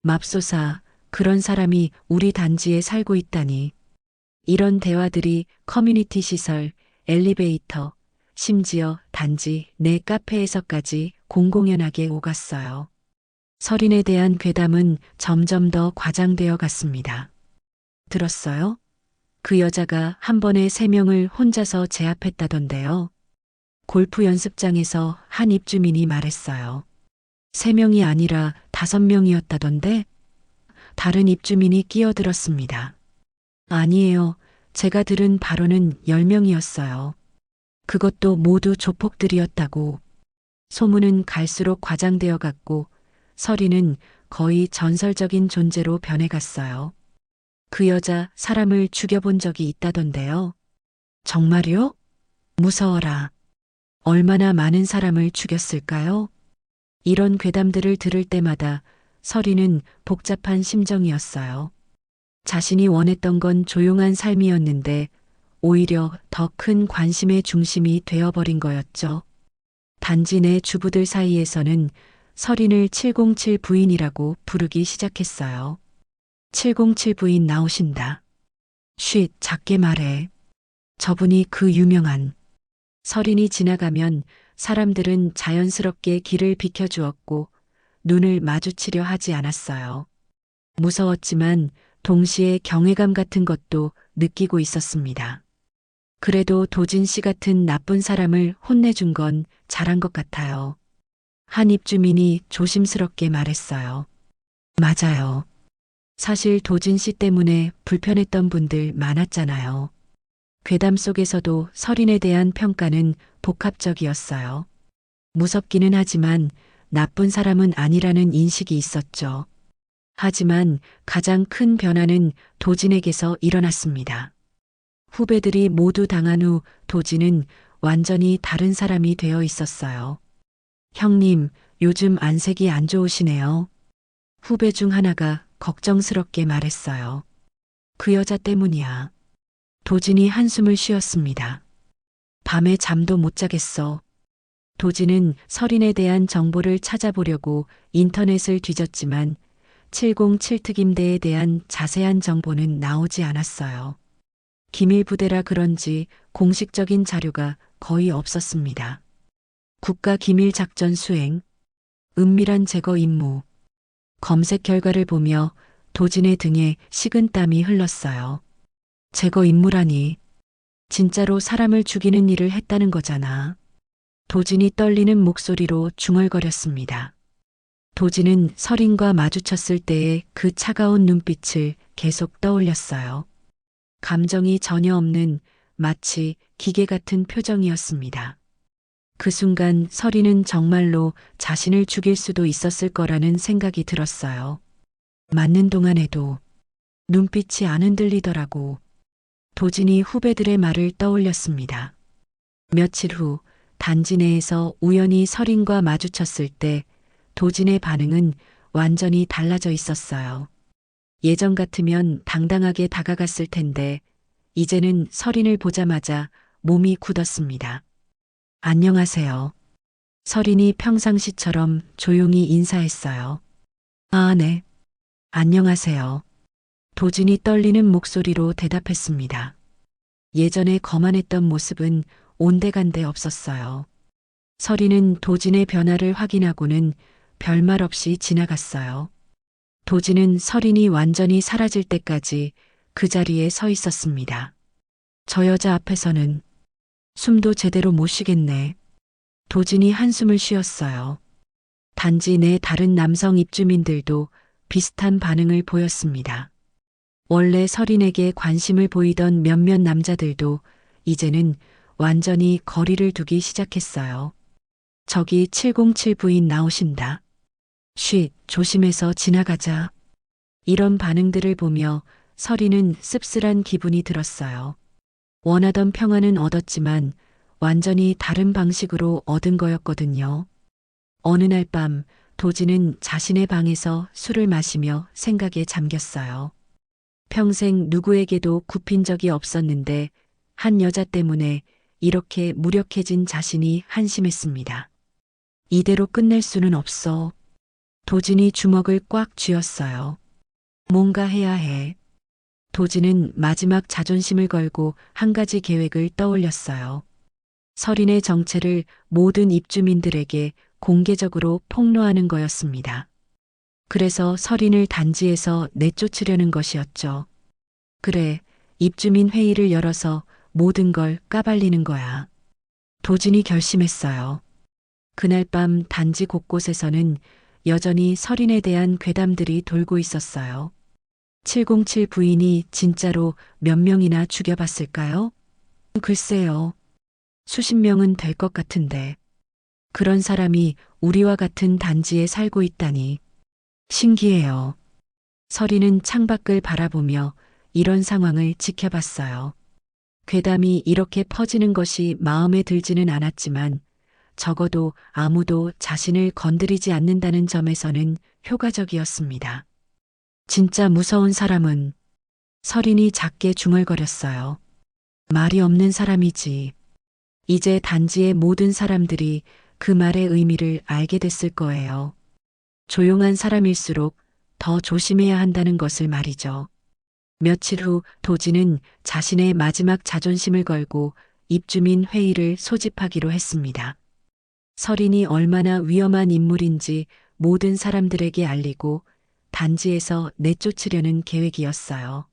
맙소사, 그런 사람이 우리 단지에 살고 있다니. 이런 대화들이 커뮤니티 시설, 엘리베이터, 심지어 단지 내 카페에서까지 공공연하게 오갔어요. 설인에 대한 괴담은 점점 더 과장되어 갔습니다. 들었어요? 그 여자가 한 번에 3명을 혼자서 제압했다던데요. 골프 연습장에서 한 입주민이 말했어요. 3명이 아니라 5명이었다던데? 다른 입주민이 끼어들었습니다. 아니에요. 제가 들은 바로는 10명이었어요. 그것도 모두 조폭들이었다고. 소문은 갈수록 과장되어 갔고 설이는 거의 전설적인 존재로 변해갔어요. 그 여자 사람을 죽여본 적이 있다던데요. 정말요? 무서워라. 얼마나 많은 사람을 죽였을까요? 이런 괴담들을 들을 때마다 설이는 복잡한 심정이었어요. 자신이 원했던 건 조용한 삶이었는데 오히려 더 큰 관심의 중심이 되어버린 거였죠. 단지 내 주부들 사이에서는 설인을 707 부인이라고 부르기 시작했어요. 707 부인 나오신다. 쉿, 작게 말해. 저분이 그 유명한. 설인이 지나가면 사람들은 자연스럽게 길을 비켜주었고 눈을 마주치려 하지 않았어요. 무서웠지만 동시에 경외감 같은 것도 느끼고 있었습니다. 그래도 도진 씨 같은 나쁜 사람을 혼내준 건 잘한 것 같아요. 한 입주민이 조심스럽게 말했어요. 맞아요. 사실 도진 씨 때문에 불편했던 분들 많았잖아요. 괴담 속에서도 설인에 대한 평가는 복합적이었어요. 무섭기는 하지만 나쁜 사람은 아니라는 인식이 있었죠. 하지만 가장 큰 변화는 도진에게서 일어났습니다. 후배들이 모두 당한 후 도진은 완전히 다른 사람이 되어 있었어요. 형님, 요즘 안색이 안 좋으시네요. 후배 중 하나가 걱정스럽게 말했어요. 그 여자 때문이야. 도진이 한숨을 쉬었습니다. 밤에 잠도 못 자겠어. 도진은 설인에 대한 정보를 찾아보려고 인터넷을 뒤졌지만 707 특임대에 대한 자세한 정보는 나오지 않았어요. 기밀 부대라 그런지 공식적인 자료가 거의 없었습니다. 국가 기밀 작전 수행, 은밀한 제거 임무, 검색 결과를 보며 도진의 등에 식은땀이 흘렀어요. 제거 임무라니, 진짜로 사람을 죽이는 일을 했다는 거잖아. 도진이 떨리는 목소리로 중얼거렸습니다. 도진은 설인과 마주쳤을 때의 그 차가운 눈빛을 계속 떠올렸어요. 감정이 전혀 없는 마치 기계 같은 표정이었습니다. 그 순간 설인은 정말로 자신을 죽일 수도 있었을 거라는 생각이 들었어요. 맞는 동안에도 눈빛이 안 흔들리더라고. 도진이 후배들의 말을 떠올렸습니다. 며칠 후 단지 내에서 우연히 설인과 마주쳤을 때 도진의 반응은 완전히 달라져 있었어요. 예전 같으면 당당하게 다가갔을 텐데 이제는 설인을 보자마자 몸이 굳었습니다. 안녕하세요. 설인이 평상시처럼 조용히 인사했어요. 아, 네. 안녕하세요. 도진이 떨리는 목소리로 대답했습니다. 예전에 거만했던 모습은 온데간데 없었어요. 설인은 도진의 변화를 확인하고는 별말 없이 지나갔어요. 도진은 설인이 완전히 사라질 때까지 그 자리에 서 있었습니다. 저 여자 앞에서는 숨도 제대로 못 쉬겠네. 도진이 한숨을 쉬었어요. 단지 내 다른 남성 입주민들도 비슷한 반응을 보였습니다. 원래 설인에게 관심을 보이던 몇몇 남자들도 이제는 완전히 거리를 두기 시작했어요. 저기 707 부인 나오신다. 쉿, 조심해서 지나가자. 이런 반응들을 보며 설인은 씁쓸한 기분이 들었어요. 원하던 평화는 얻었지만 완전히 다른 방식으로 얻은 거였거든요. 어느 날 밤 도진은 자신의 방에서 술을 마시며 생각에 잠겼어요. 평생 누구에게도 굽힌 적이 없었는데 한 여자 때문에 이렇게 무력해진 자신이 한심했습니다. 이대로 끝낼 수는 없어. 도진이 주먹을 꽉 쥐었어요. 뭔가 해야 해. 도진은 마지막 자존심을 걸고 한 가지 계획을 떠올렸어요. 설인의 정체를 모든 입주민들에게 공개적으로 폭로하는 거였습니다. 그래서 설인을 단지에서 내쫓으려는 것이었죠. 그래, 입주민 회의를 열어서 모든 걸 까발리는 거야. 도진이 결심했어요. 그날 밤 단지 곳곳에서는 여전히 설인에 대한 괴담들이 돌고 있었어요. 707 부인이 진짜로 몇 명이나 죽여봤을까요? 글쎄요. 수십 명은 될 것 같은데. 그런 사람이 우리와 같은 단지에 살고 있다니. 신기해요. 설인은 창밖을 바라보며 이런 상황을 지켜봤어요. 괴담이 이렇게 퍼지는 것이 마음에 들지는 않았지만 적어도 아무도 자신을 건드리지 않는다는 점에서는 효과적이었습니다. 진짜 무서운 사람은 설인이 작게 중얼거렸어요. 말이 없는 사람이지. 이제 단지의 모든 사람들이 그 말의 의미를 알게 됐을 거예요. 조용한 사람일수록 더 조심해야 한다는 것을 말이죠. 며칠 후 도지는 자신의 마지막 자존심을 걸고 입주민 회의를 소집하기로 했습니다. 설인이 얼마나 위험한 인물인지 모든 사람들에게 알리고 단지에서 내쫓으려는 계획이었어요.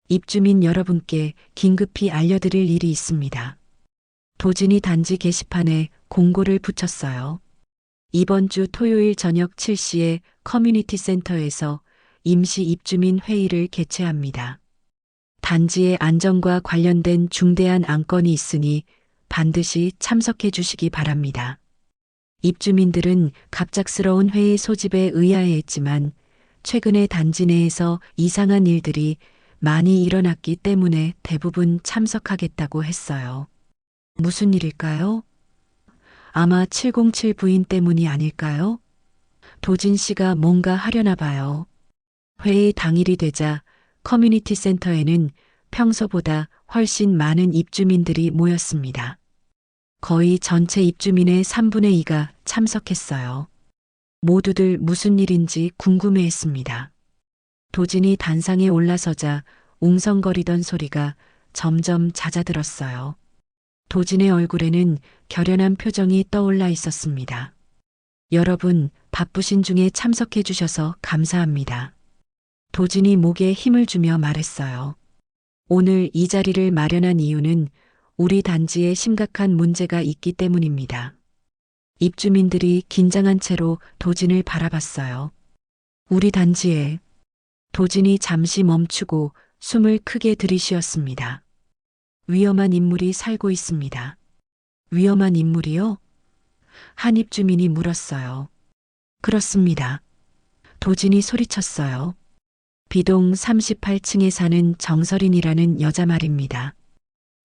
입주민 여러분께 긴급히 알려드릴 일이 있습니다. 도진이 단지 게시판에 공고를 붙였어요. 이번 주 토요일 저녁 7시에 커뮤니티 센터에서 임시 입주민 회의를 개최합니다. 단지의 안전과 관련된 중대한 안건이 있으니 반드시 참석해 주시기 바랍니다. 입주민들은 갑작스러운 회의 소집에 의아해했지만 최근에 단지 내에서 이상한 일들이 많이 일어났기 때문에 대부분 참석하겠다고 했어요. 무슨 일일까요? 아마 707 부인 때문이 아닐까요? 도진 씨가 뭔가 하려나 봐요. 회의 당일이 되자 커뮤니티 센터에는 평소보다 훨씬 많은 입주민들이 모였습니다. 거의 전체 입주민의 3분의 2가 참석했어요. 모두들 무슨 일인지 궁금해했습니다. 도진이 단상에 올라서자 웅성거리던 소리가 점점 잦아들었어요. 도진의 얼굴에는 결연한 표정이 떠올라 있었습니다. 여러분, 바쁘신 중에 참석해 주셔서 감사합니다. 도진이 목에 힘을 주며 말했어요. 오늘 이 자리를 마련한 이유는 우리 단지에 심각한 문제가 있기 때문입니다. 입주민들이 긴장한 채로 도진을 바라봤어요. 우리 단지에 도진이 잠시 멈추고 숨을 크게 들이쉬었습니다. 위험한 인물이 살고 있습니다. 위험한 인물이요? 한 입주민이 물었어요. 그렇습니다. 도진이 소리쳤어요. B동 38층에 사는 정설인이라는 여자 말입니다.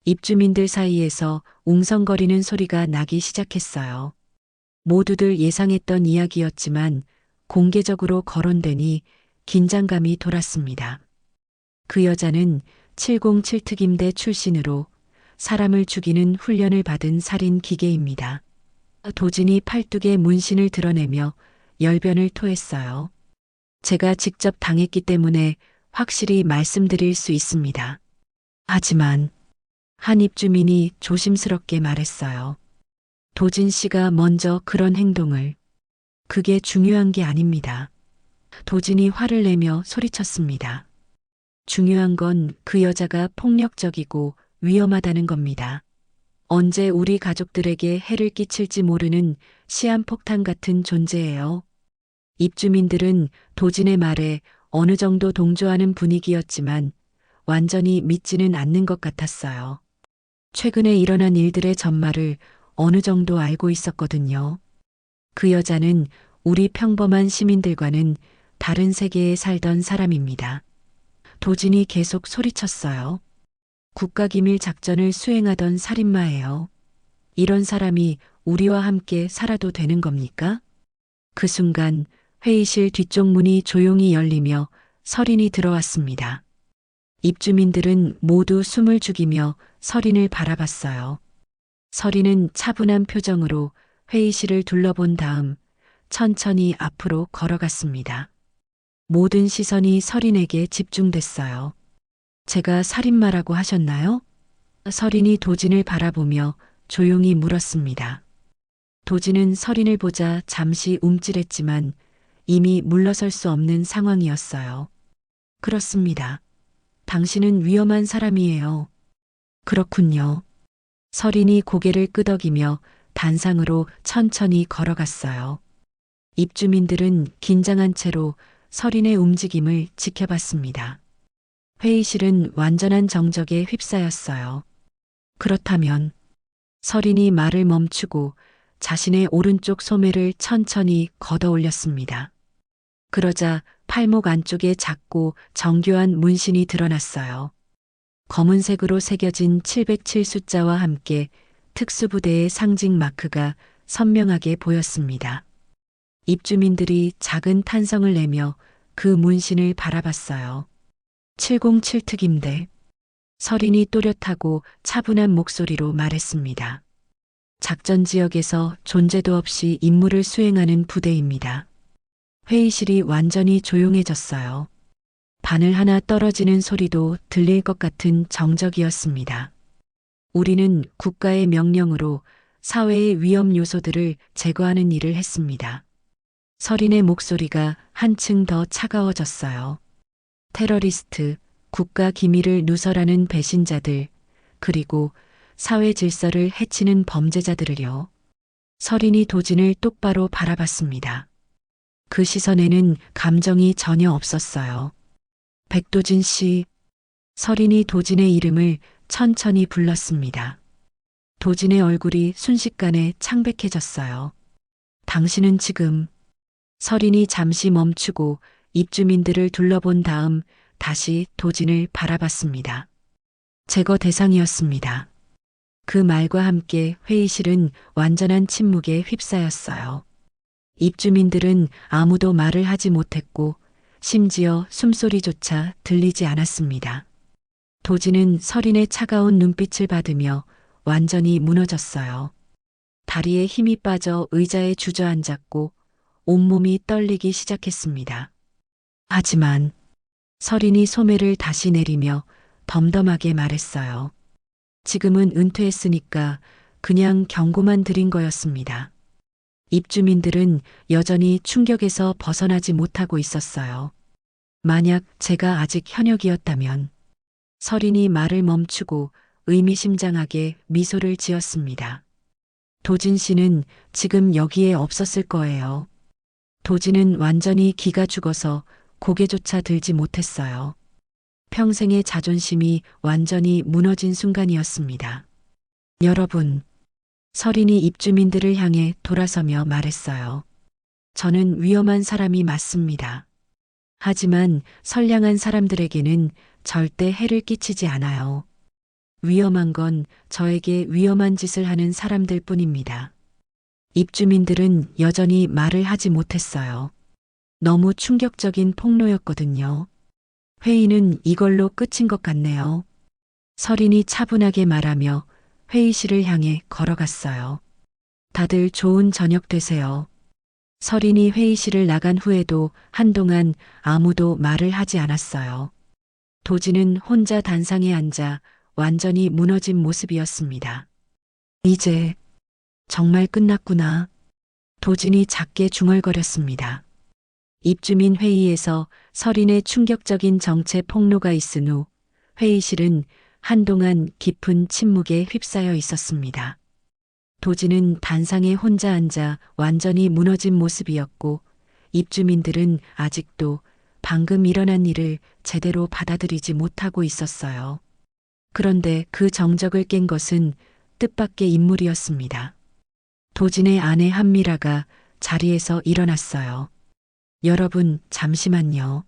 입주민들 사이에서 웅성거리는 소리가 나기 시작했어요. 모두들 예상했던 이야기였지만 공개적으로 거론되니 긴장감이 돌았습니다. 그 여자는 707 특임대 출신으로 사람을 죽이는 훈련을 받은 살인 기계입니다. 도진이 팔뚝에 문신을 드러내며 열변을 토했어요. 제가 직접 당했기 때문에 확실히 말씀드릴 수 있습니다. 하지만 한 입주민이 조심스럽게 말했어요. 도진 씨가 먼저 그런 행동을. 그게 중요한 게 아닙니다. 도진이 화를 내며 소리쳤습니다. 중요한 건 그 여자가 폭력적이고 위험하다는 겁니다. 언제 우리 가족들에게 해를 끼칠지 모르는 시한폭탄 같은 존재예요. 입주민들은 도진의 말에 어느 정도 동조하는 분위기였지만 완전히 믿지는 않는 것 같았어요. 최근에 일어난 일들의 전말을 어느 정도 알고 있었거든요. 그 여자는 우리 평범한 시민들과는 다른 세계에 살던 사람입니다. 도진이 계속 소리쳤어요. 국가기밀 작전을 수행하던 살인마예요. 이런 사람이 우리와 함께 살아도 되는 겁니까? 그 순간 회의실 뒤쪽 문이 조용히 열리며 설인이 들어왔습니다. 입주민들은 모두 숨을 죽이며 설인을 바라봤어요. 설인은 차분한 표정으로 회의실을 둘러본 다음 천천히 앞으로 걸어갔습니다. 모든 시선이 설인에게 집중됐어요. 제가 살인마라고 하셨나요? 설인이 도진을 바라보며 조용히 물었습니다. 도진은 설인을 보자 잠시 움찔했지만 이미 물러설 수 없는 상황이었어요. 그렇습니다. 당신은 위험한 사람이에요. 그렇군요. 설인이 고개를 끄덕이며 단상으로 천천히 걸어갔어요. 입주민들은 긴장한 채로 설인의 움직임을 지켜봤습니다. 회의실은 완전한 정적에 휩싸였어요. 그렇다면 설인이 말을 멈추고 자신의 오른쪽 소매를 천천히 걷어 올렸습니다. 그러자 팔목 안쪽에 작고 정교한 문신이 드러났어요. 검은색으로 새겨진 707 숫자와 함께 특수부대의 상징 마크가 선명하게 보였습니다. 입주민들이 작은 탄성을 내며 그 문신을 바라봤어요. 707 특임대. 설인이 또렷하고 차분한 목소리로 말했습니다. 작전 지역에서 존재도 없이 임무를 수행하는 부대입니다. 회의실이 완전히 조용해졌어요. 바늘 하나 떨어지는 소리도 들릴 것 같은 정적이었습니다. 우리는 국가의 명령으로 사회의 위험 요소들을 제거하는 일을 했습니다. 서린의 목소리가 한층 더 차가워졌어요. 테러리스트, 국가 기밀을 누설하는 배신자들, 그리고 사회 질서를 해치는 범죄자들을요. 서린이 도진을 똑바로 바라봤습니다. 그 시선에는 감정이 전혀 없었어요. 백도진 씨, 서린이 도진의 이름을 천천히 불렀습니다. 도진의 얼굴이 순식간에 창백해졌어요. 당신은 지금. 서린이 잠시 멈추고 입주민들을 둘러본 다음 다시 도진을 바라봤습니다. 제거 대상이었습니다. 그 말과 함께 회의실은 완전한 침묵에 휩싸였어요. 입주민들은 아무도 말을 하지 못했고 심지어 숨소리조차 들리지 않았습니다. 도진은 서린의 차가운 눈빛을 받으며 완전히 무너졌어요. 다리에 힘이 빠져 의자에 주저앉았고 온몸이 떨리기 시작했습니다. 하지만 서린이 소매를 다시 내리며 덤덤하게 말했어요. 지금은 은퇴했으니까 그냥 경고만 드린 거였습니다. 입주민들은 여전히 충격에서 벗어나지 못하고 있었어요. 만약 제가 아직 현역이었다면. 서린이 말을 멈추고 의미심장하게 미소를 지었습니다. 도진 씨는 지금 여기에 없었을 거예요. 도진은 완전히 기가 죽어서 고개조차 들지 못했어요. 평생의 자존심이 완전히 무너진 순간이었습니다. 여러분, 서린이 입주민들을 향해 돌아서며 말했어요. 저는 위험한 사람이 맞습니다. 하지만 선량한 사람들에게는 절대 해를 끼치지 않아요. 위험한 건 저에게 위험한 짓을 하는 사람들 뿐입니다. 입주민들은 여전히 말을 하지 못했어요. 너무 충격적인 폭로였거든요. 회의는 이걸로 끝인 것 같네요. 서린이 차분하게 말하며 회의실을 향해 걸어갔어요. 다들 좋은 저녁 되세요. 서린이 회의실을 나간 후에도 한동안 아무도 말을 하지 않았어요. 도진은 혼자 단상에 앉아 완전히 무너진 모습이었습니다. 이제 정말 끝났구나. 도진이 작게 중얼거렸습니다. 입주민 회의에서 서린의 충격적인 정체 폭로가 있은 후 회의실은 한동안 깊은 침묵에 휩싸여 있었습니다. 도진은 단상에 혼자 앉아 완전히 무너진 모습이었고 입주민들은 아직도 방금 일어난 일을 제대로 받아들이지 못하고 있었어요. 그런데 그 정적을 깬 것은 뜻밖의 인물이었습니다. 도진의 아내 한미라가 자리에서 일어났어요. 여러분, 잠시만요.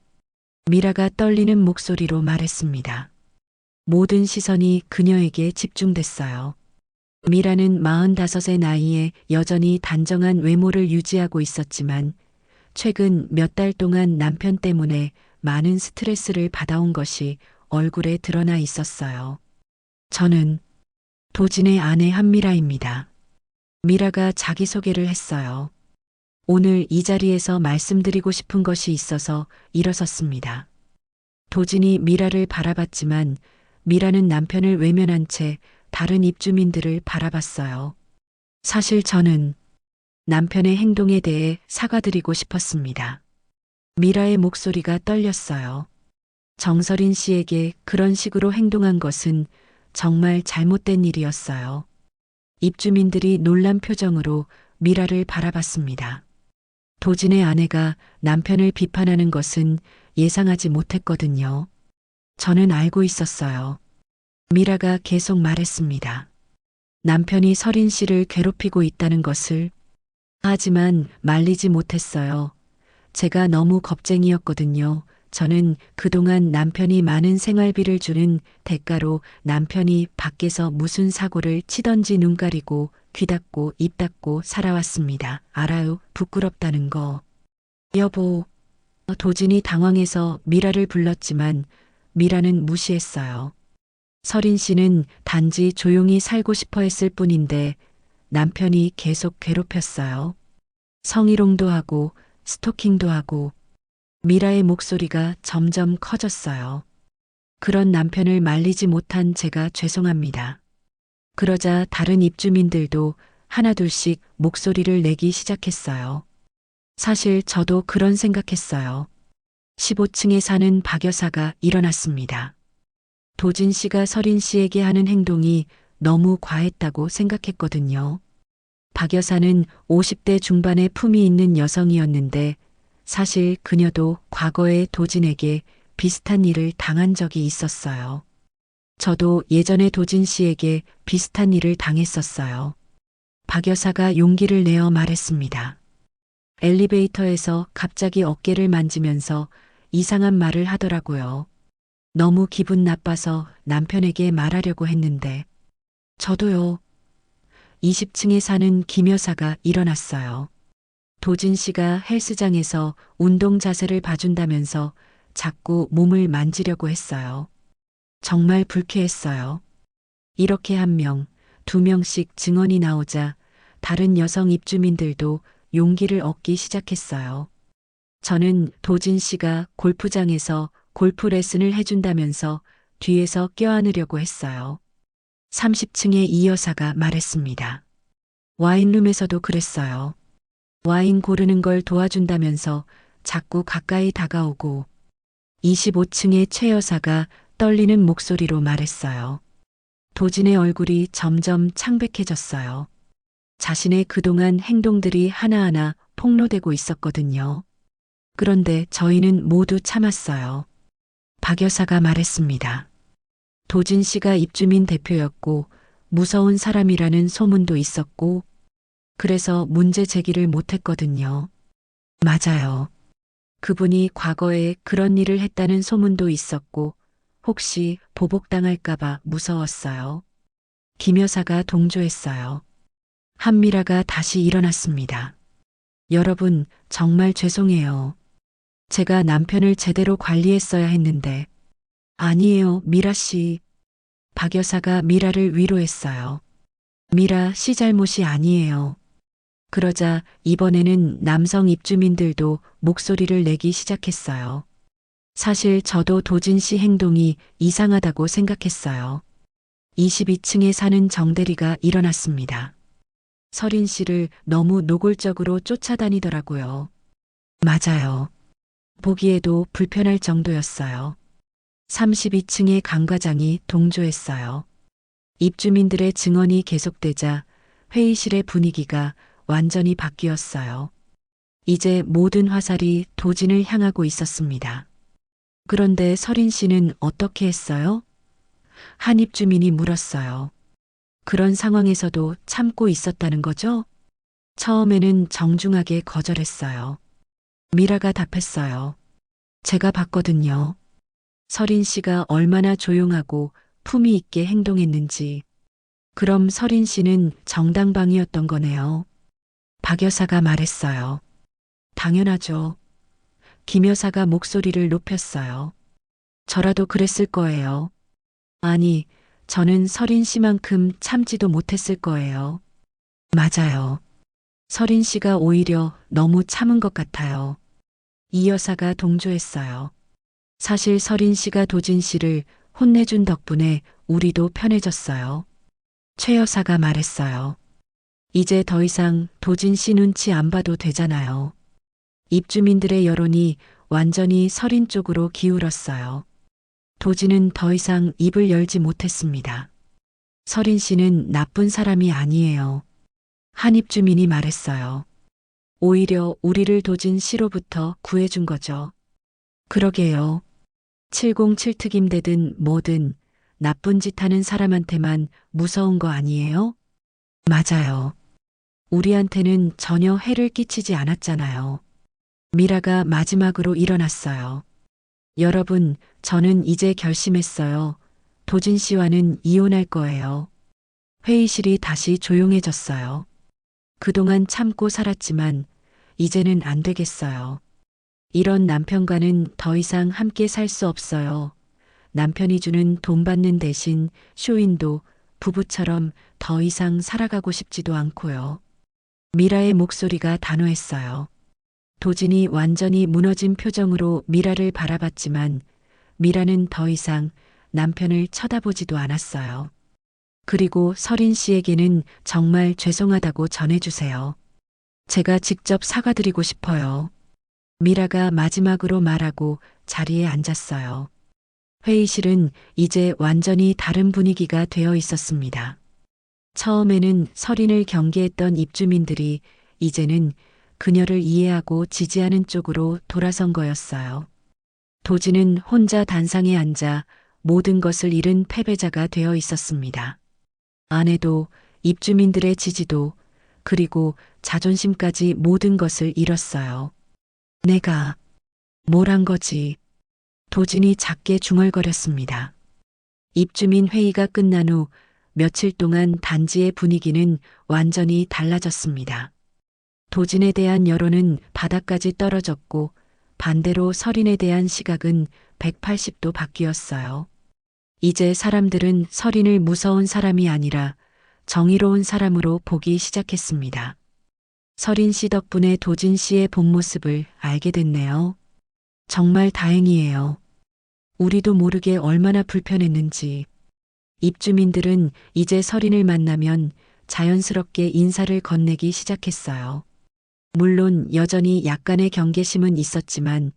미라가 떨리는 목소리로 말했습니다. 모든 시선이 그녀에게 집중됐어요. 미라는 45의 나이에 여전히 단정한 외모를 유지하고 있었지만 최근 몇 달 동안 남편 때문에 많은 스트레스를 받아온 것이 얼굴에 드러나 있었어요. 저는 도진의 아내 한미라입니다. 미라가 자기소개를 했어요. 오늘 이 자리에서 말씀드리고 싶은 것이 있어서 일어섰습니다. 도진이 미라를 바라봤지만 미라는 남편을 외면한 채 다른 입주민들을 바라봤어요. 사실 저는 남편의 행동에 대해 사과드리고 싶었습니다. 미라의 목소리가 떨렸어요. 정서린 씨에게 그런 식으로 행동한 것은 정말 잘못된 일이었어요. 입주민들이 놀란 표정으로 미라를 바라봤습니다. 도진의 아내가 남편을 비판하는 것은 예상하지 못했거든요. 저는 알고 있었어요. 미라가 계속 말했습니다. 남편이 서린 씨를 괴롭히고 있다는 것을. 하지만 말리지 못했어요. 제가 너무 겁쟁이였거든요. 저는 그동안 남편이 많은 생활비를 주는 대가로 남편이 밖에서 무슨 사고를 치던지 눈 가리고 귀 닫고 입 닫고 살아왔습니다. 알아요? 부끄럽다는 거. 여보. 도진이 당황해서 미라를 불렀지만 미라는 무시했어요. 서린 씨는 단지 조용히 살고 싶어 했을 뿐인데 남편이 계속 괴롭혔어요. 성희롱도 하고 스토킹도 하고 미라의 목소리가 점점 커졌어요. 그런 남편을 말리지 못한 제가 죄송합니다. 그러자 다른 입주민들도 하나둘씩 목소리를 내기 시작했어요. 사실 저도 그런 생각했어요. 15층에 사는 박 여사가 일어났습니다. 도진 씨가 서린 씨에게 하는 행동이 너무 과했다고 생각했거든요. 박 여사는 50대 중반의 품이 있는 여성이었는데 사실 그녀도 과거에 도진에게 비슷한 일을 당한 적이 있었어요. 저도 예전에 도진 씨에게 비슷한 일을 당했었어요. 박 여사가 용기를 내어 말했습니다. 엘리베이터에서 갑자기 어깨를 만지면서 이상한 말을 하더라고요. 너무 기분 나빠서 남편에게 말하려고 했는데 저도요. 20층에 사는 김 여사가 일어났어요. 도진 씨가 헬스장에서 운동 자세를 봐준다면서 자꾸 몸을 만지려고 했어요. 정말 불쾌했어요. 이렇게 한 명, 두 명씩 증언이 나오자 다른 여성 입주민들도 용기를 얻기 시작했어요. 저는 도진 씨가 골프장에서 골프 레슨을 해준다면서 뒤에서 껴안으려고 했어요. 30층의 이 여사가 말했습니다. 와인룸에서도 그랬어요. 와인 고르는 걸 도와준다면서 자꾸 가까이 다가오고 25층의 최 여사가 떨리는 목소리로 말했어요. 도진의 얼굴이 점점 창백해졌어요. 자신의 그동안 행동들이 하나하나 폭로되고 있었거든요. 그런데 저희는 모두 참았어요. 박 여사가 말했습니다. 도진 씨가 입주민 대표였고 무서운 사람이라는 소문도 있었고 그래서 문제 제기를 못했거든요. 맞아요. 그분이 과거에 그런 일을 했다는 소문도 있었고 혹시 보복당할까봐 무서웠어요. 김 여사가 동조했어요. 한미라가 다시 일어났습니다. 여러분, 정말 죄송해요. 제가 남편을 제대로 관리했어야 했는데. 아니에요, 미라 씨. 박 여사가 미라를 위로했어요. 미라 씨 잘못이 아니에요. 그러자 이번에는 남성 입주민들도 목소리를 내기 시작했어요. 사실 저도 도진 씨 행동이 이상하다고 생각했어요. 22층에 사는 정대리가 일어났습니다. 서린 씨를 너무 노골적으로 쫓아다니더라고요. 맞아요. 보기에도 불편할 정도였어요. 32층의 강 과장이 동조했어요. 입주민들의 증언이 계속되자 회의실의 분위기가 완전히 바뀌었어요. 이제 모든 화살이 도진을 향하고 있었습니다. 그런데 서린 씨는 어떻게 했어요? 한 입주민이 물었어요. 그런 상황에서도 참고 있었다는 거죠? 처음에는 정중하게 거절했어요. 미라가 답했어요. 제가 봤거든요. 서린 씨가 얼마나 조용하고 품위 있게 행동했는지. 그럼 서린 씨는 정당방위였던 거네요. 박 여사가 말했어요. 당연하죠. 김 여사가 목소리를 높였어요. 저라도 그랬을 거예요. 아니, 저는 서린 씨만큼 참지도 못했을 거예요. 맞아요. 서린 씨가 오히려 너무 참은 것 같아요. 이 여사가 동조했어요. 사실 서린 씨가 도진 씨를 혼내준 덕분에 우리도 편해졌어요. 최 여사가 말했어요. 이제 더 이상 도진 씨 눈치 안 봐도 되잖아요. 입주민들의 여론이 완전히 서린 쪽으로 기울었어요. 도진은 더 이상 입을 열지 못했습니다. 서린 씨는 나쁜 사람이 아니에요. 한 입주민이 말했어요. 오히려 우리를 도진 씨로부터 구해준 거죠. 그러게요. 707 특임대든 뭐든 나쁜 짓 하는 사람한테만 무서운 거 아니에요? 맞아요. 우리한테는 전혀 해를 끼치지 않았잖아요. 미라가 마지막으로 일어났어요. 여러분, 저는 이제 결심했어요. 도진 씨와는 이혼할 거예요. 회의실이 다시 조용해졌어요. 그동안 참고 살았지만 이제는 안 되겠어요. 이런 남편과는 더 이상 함께 살 수 없어요. 남편이 주는 돈 받는 대신 쇼인도 부부처럼 더 이상 살아가고 싶지도 않고요. 미라의 목소리가 단호했어요. 도진이 완전히 무너진 표정으로 미라를 바라봤지만 미라는 더 이상 남편을 쳐다보지도 않았어요. 그리고 서린 씨에게는 정말 죄송하다고 전해주세요. 제가 직접 사과드리고 싶어요. 미라가 마지막으로 말하고 자리에 앉았어요. 회의실은 이제 완전히 다른 분위기가 되어 있었습니다. 처음에는 서린을 경계했던 입주민들이 이제는 그녀를 이해하고 지지하는 쪽으로 돌아선 거였어요. 도진은 혼자 단상에 앉아 모든 것을 잃은 패배자가 되어 있었습니다. 아내도 입주민들의 지지도 그리고 자존심까지 모든 것을 잃었어요. 내가 뭘 한 거지? 도진이 작게 중얼거렸습니다. 입주민 회의가 끝난 후 며칠 동안 단지의 분위기는 완전히 달라졌습니다. 도진에 대한 여론은 바닥까지 떨어졌고 반대로 서린에 대한 시각은 180도 바뀌었어요. 이제 사람들은 서린을 무서운 사람이 아니라 정의로운 사람으로 보기 시작했습니다. 서린 씨 덕분에 도진 씨의 본 모습을 알게 됐네요. 정말 다행이에요. 우리도 모르게 얼마나 불편했는지. 입주민들은 이제 서린을 만나면 자연스럽게 인사를 건네기 시작했어요. 물론 여전히 약간의 경계심은 있었지만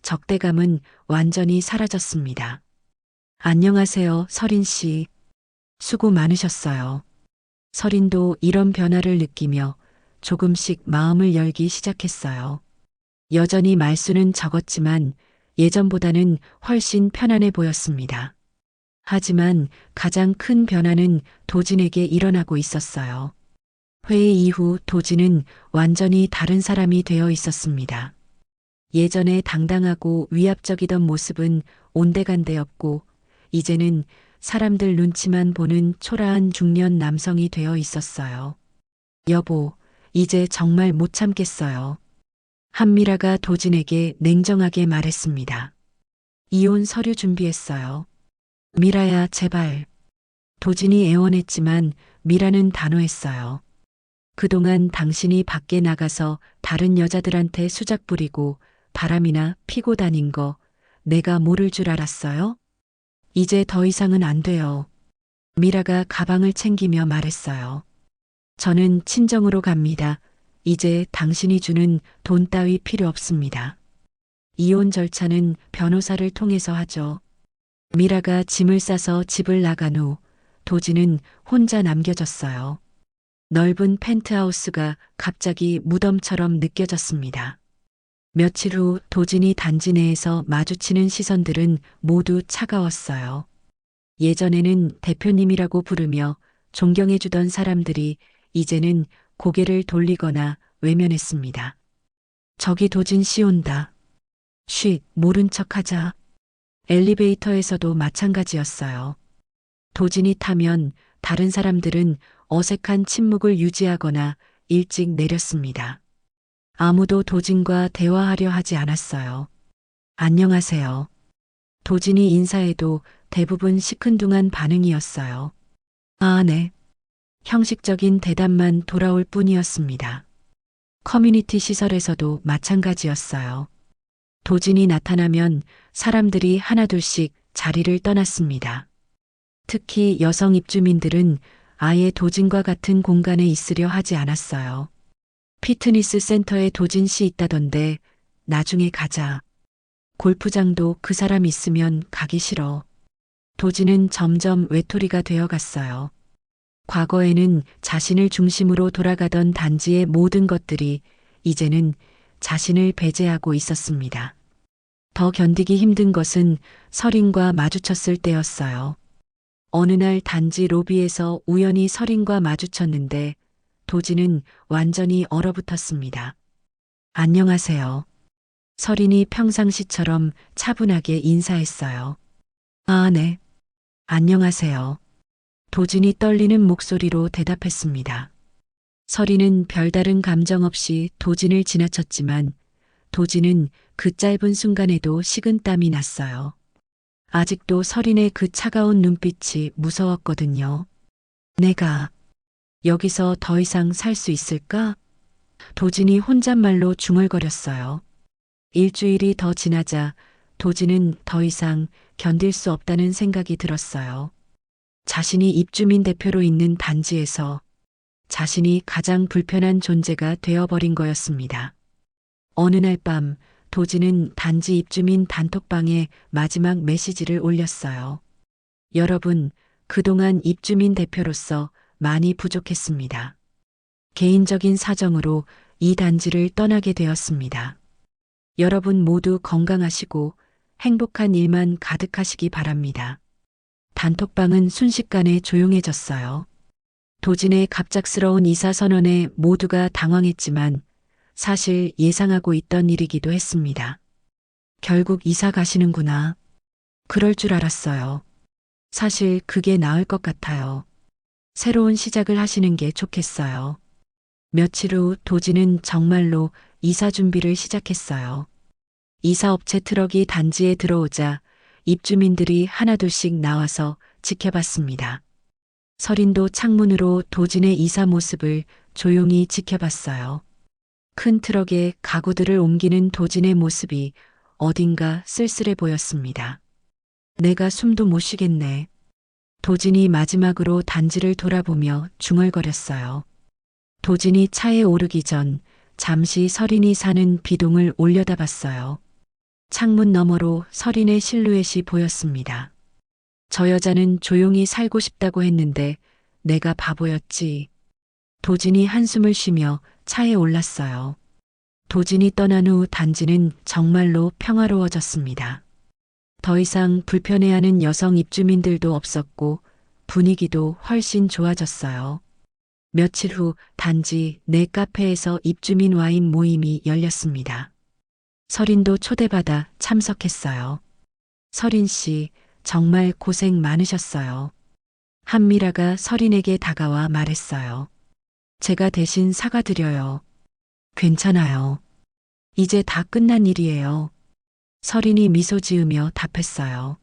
적대감은 완전히 사라졌습니다. 안녕하세요, 서린 씨. 수고 많으셨어요. 서린도 이런 변화를 느끼며 조금씩 마음을 열기 시작했어요. 여전히 말수는 적었지만 예전보다는 훨씬 편안해 보였습니다. 하지만 가장 큰 변화는 도진에게 일어나고 있었어요. 회의 이후 도진은 완전히 다른 사람이 되어 있었습니다. 예전에 당당하고 위압적이던 모습은 온데간데였고 이제는 사람들 눈치만 보는 초라한 중년 남성이 되어 있었어요. 여보, 이제 정말 못 참겠어요. 한미라가 도진에게 냉정하게 말했습니다. 이혼 서류 준비했어요. 미라야, 제발. 도진이 애원했지만 미라는 단호했어요. 그동안 당신이 밖에 나가서 다른 여자들한테 수작 부리고 바람이나 피고 다닌 거 내가 모를 줄 알았어요? 이제 더 이상은 안 돼요. 미라가 가방을 챙기며 말했어요. 저는 친정으로 갑니다. 이제 당신이 주는 돈 따위 필요 없습니다. 이혼 절차는 변호사를 통해서 하죠. 미라가 짐을 싸서 집을 나간 후 도진은 혼자 남겨졌어요. 넓은 펜트하우스가 갑자기 무덤처럼 느껴졌습니다. 며칠 후 도진이 단지 내에서 마주치는 시선들은 모두 차가웠어요. 예전에는 대표님이라고 부르며 존경해주던 사람들이 이제는 고개를 돌리거나 외면했습니다. 저기 도진 씨 온다. 쉿, 모른 척하자. 엘리베이터에서도 마찬가지였어요. 도진이 타면 다른 사람들은 어색한 침묵을 유지하거나 일찍 내렸습니다. 아무도 도진과 대화하려 하지 않았어요. 안녕하세요. 도진이 인사해도 대부분 시큰둥한 반응이었어요. 아, 네. 형식적인 대답만 돌아올 뿐이었습니다. 커뮤니티 시설에서도 마찬가지였어요. 도진이 나타나면 사람들이 하나둘씩 자리를 떠났습니다. 특히 여성 입주민들은 아예 도진과 같은 공간에 있으려 하지 않았어요. 피트니스 센터에 도진 씨 있다던데 나중에 가자. 골프장도 그 사람 있으면 가기 싫어. 도진은 점점 외톨이가 되어 갔어요. 과거에는 자신을 중심으로 돌아가던 단지의 모든 것들이 이제는 자신을 배제하고 있었습니다. 더 견디기 힘든 것은 서린과 마주쳤을 때였어요. 어느 날 단지 로비에서 우연히 서린과 마주쳤는데 도진은 완전히 얼어붙었습니다. 안녕하세요. 서린이 평상시처럼 차분하게 인사했어요. 아, 네. 안녕하세요. 도진이 떨리는 목소리로 대답했습니다. 서린은 별다른 감정 없이 도진을 지나쳤지만 도진은 그 짧은 순간에도 식은땀이 났어요. 아직도 서린의 그 차가운 눈빛이 무서웠거든요. 내가 여기서 더 이상 살 수 있을까? 도진이 혼잣말로 중얼거렸어요. 일주일이 더 지나자 도진은 더 이상 견딜 수 없다는 생각이 들었어요. 자신이 입주민 대표로 있는 단지에서 자신이 가장 불편한 존재가 되어버린 거였습니다. 어느 날 밤 도진은 단지 입주민 단톡방에 마지막 메시지를 올렸어요. 여러분, 그동안 입주민 대표로서 많이 부족했습니다. 개인적인 사정으로 이 단지를 떠나게 되었습니다. 여러분 모두 건강하시고 행복한 일만 가득하시기 바랍니다. 단톡방은 순식간에 조용해졌어요. 도진의 갑작스러운 이사 선언에 모두가 당황했지만 사실 예상하고 있던 일이기도 했습니다. 결국 이사 가시는구나. 그럴 줄 알았어요. 사실 그게 나을 것 같아요. 새로운 시작을 하시는 게 좋겠어요. 며칠 후 도진은 정말로 이사 준비를 시작했어요. 이사업체 트럭이 단지에 들어오자 입주민들이 하나둘씩 나와서 지켜봤습니다. 설인도 창문으로 도진의 이사 모습을 조용히 지켜봤어요. 큰 트럭에 가구들을 옮기는 도진의 모습이 어딘가 쓸쓸해 보였습니다. 내가 숨도 못 쉬겠네. 도진이 마지막으로 단지를 돌아보며 중얼거렸어요. 도진이 차에 오르기 전 잠시 설인이 사는 비동을 올려다봤어요. 창문 너머로 설인의 실루엣이 보였습니다. 저 여자는 조용히 살고 싶다고 했는데 내가 바보였지. 도진이 한숨을 쉬며 차에 올랐어요. 도진이 떠난 후 단지는 정말로 평화로워졌습니다. 더 이상 불편해하는 여성 입주민들도 없었고 분위기도 훨씬 좋아졌어요. 며칠 후 단지 내 카페에서 입주민 와인 모임이 열렸습니다. 설인도 초대받아 참석했어요. 설인 씨, 정말 고생 많으셨어요. 한미라가 설인에게 다가와 말했어요. 제가 대신 사과드려요. 괜찮아요. 이제 다 끝난 일이에요. 설인이 미소 지으며 답했어요.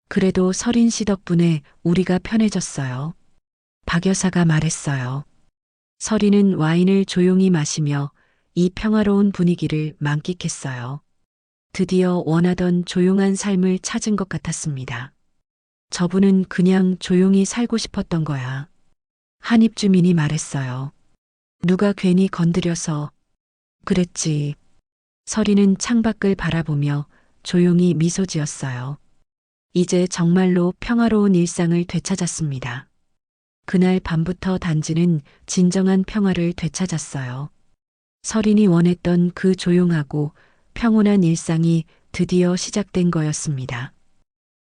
그래도 설인 씨 덕분에 우리가 편해졌어요. 박 여사가 말했어요. 설인은 와인을 조용히 마시며 이 평화로운 분위기를 만끽했어요. 드디어 원하던 조용한 삶을 찾은 것 같았습니다. 저분은 그냥 조용히 살고 싶었던 거야. 한 입주민이 말했어요. 누가 괜히 건드려서. 그랬지. 설이는 창밖을 바라보며 조용히 미소 지었어요. 이제 정말로 평화로운 일상을 되찾았습니다. 그날 밤부터 단지는 진정한 평화를 되찾았어요. 설인이 원했던 그 조용하고 평온한 일상이 드디어 시작된 거였습니다.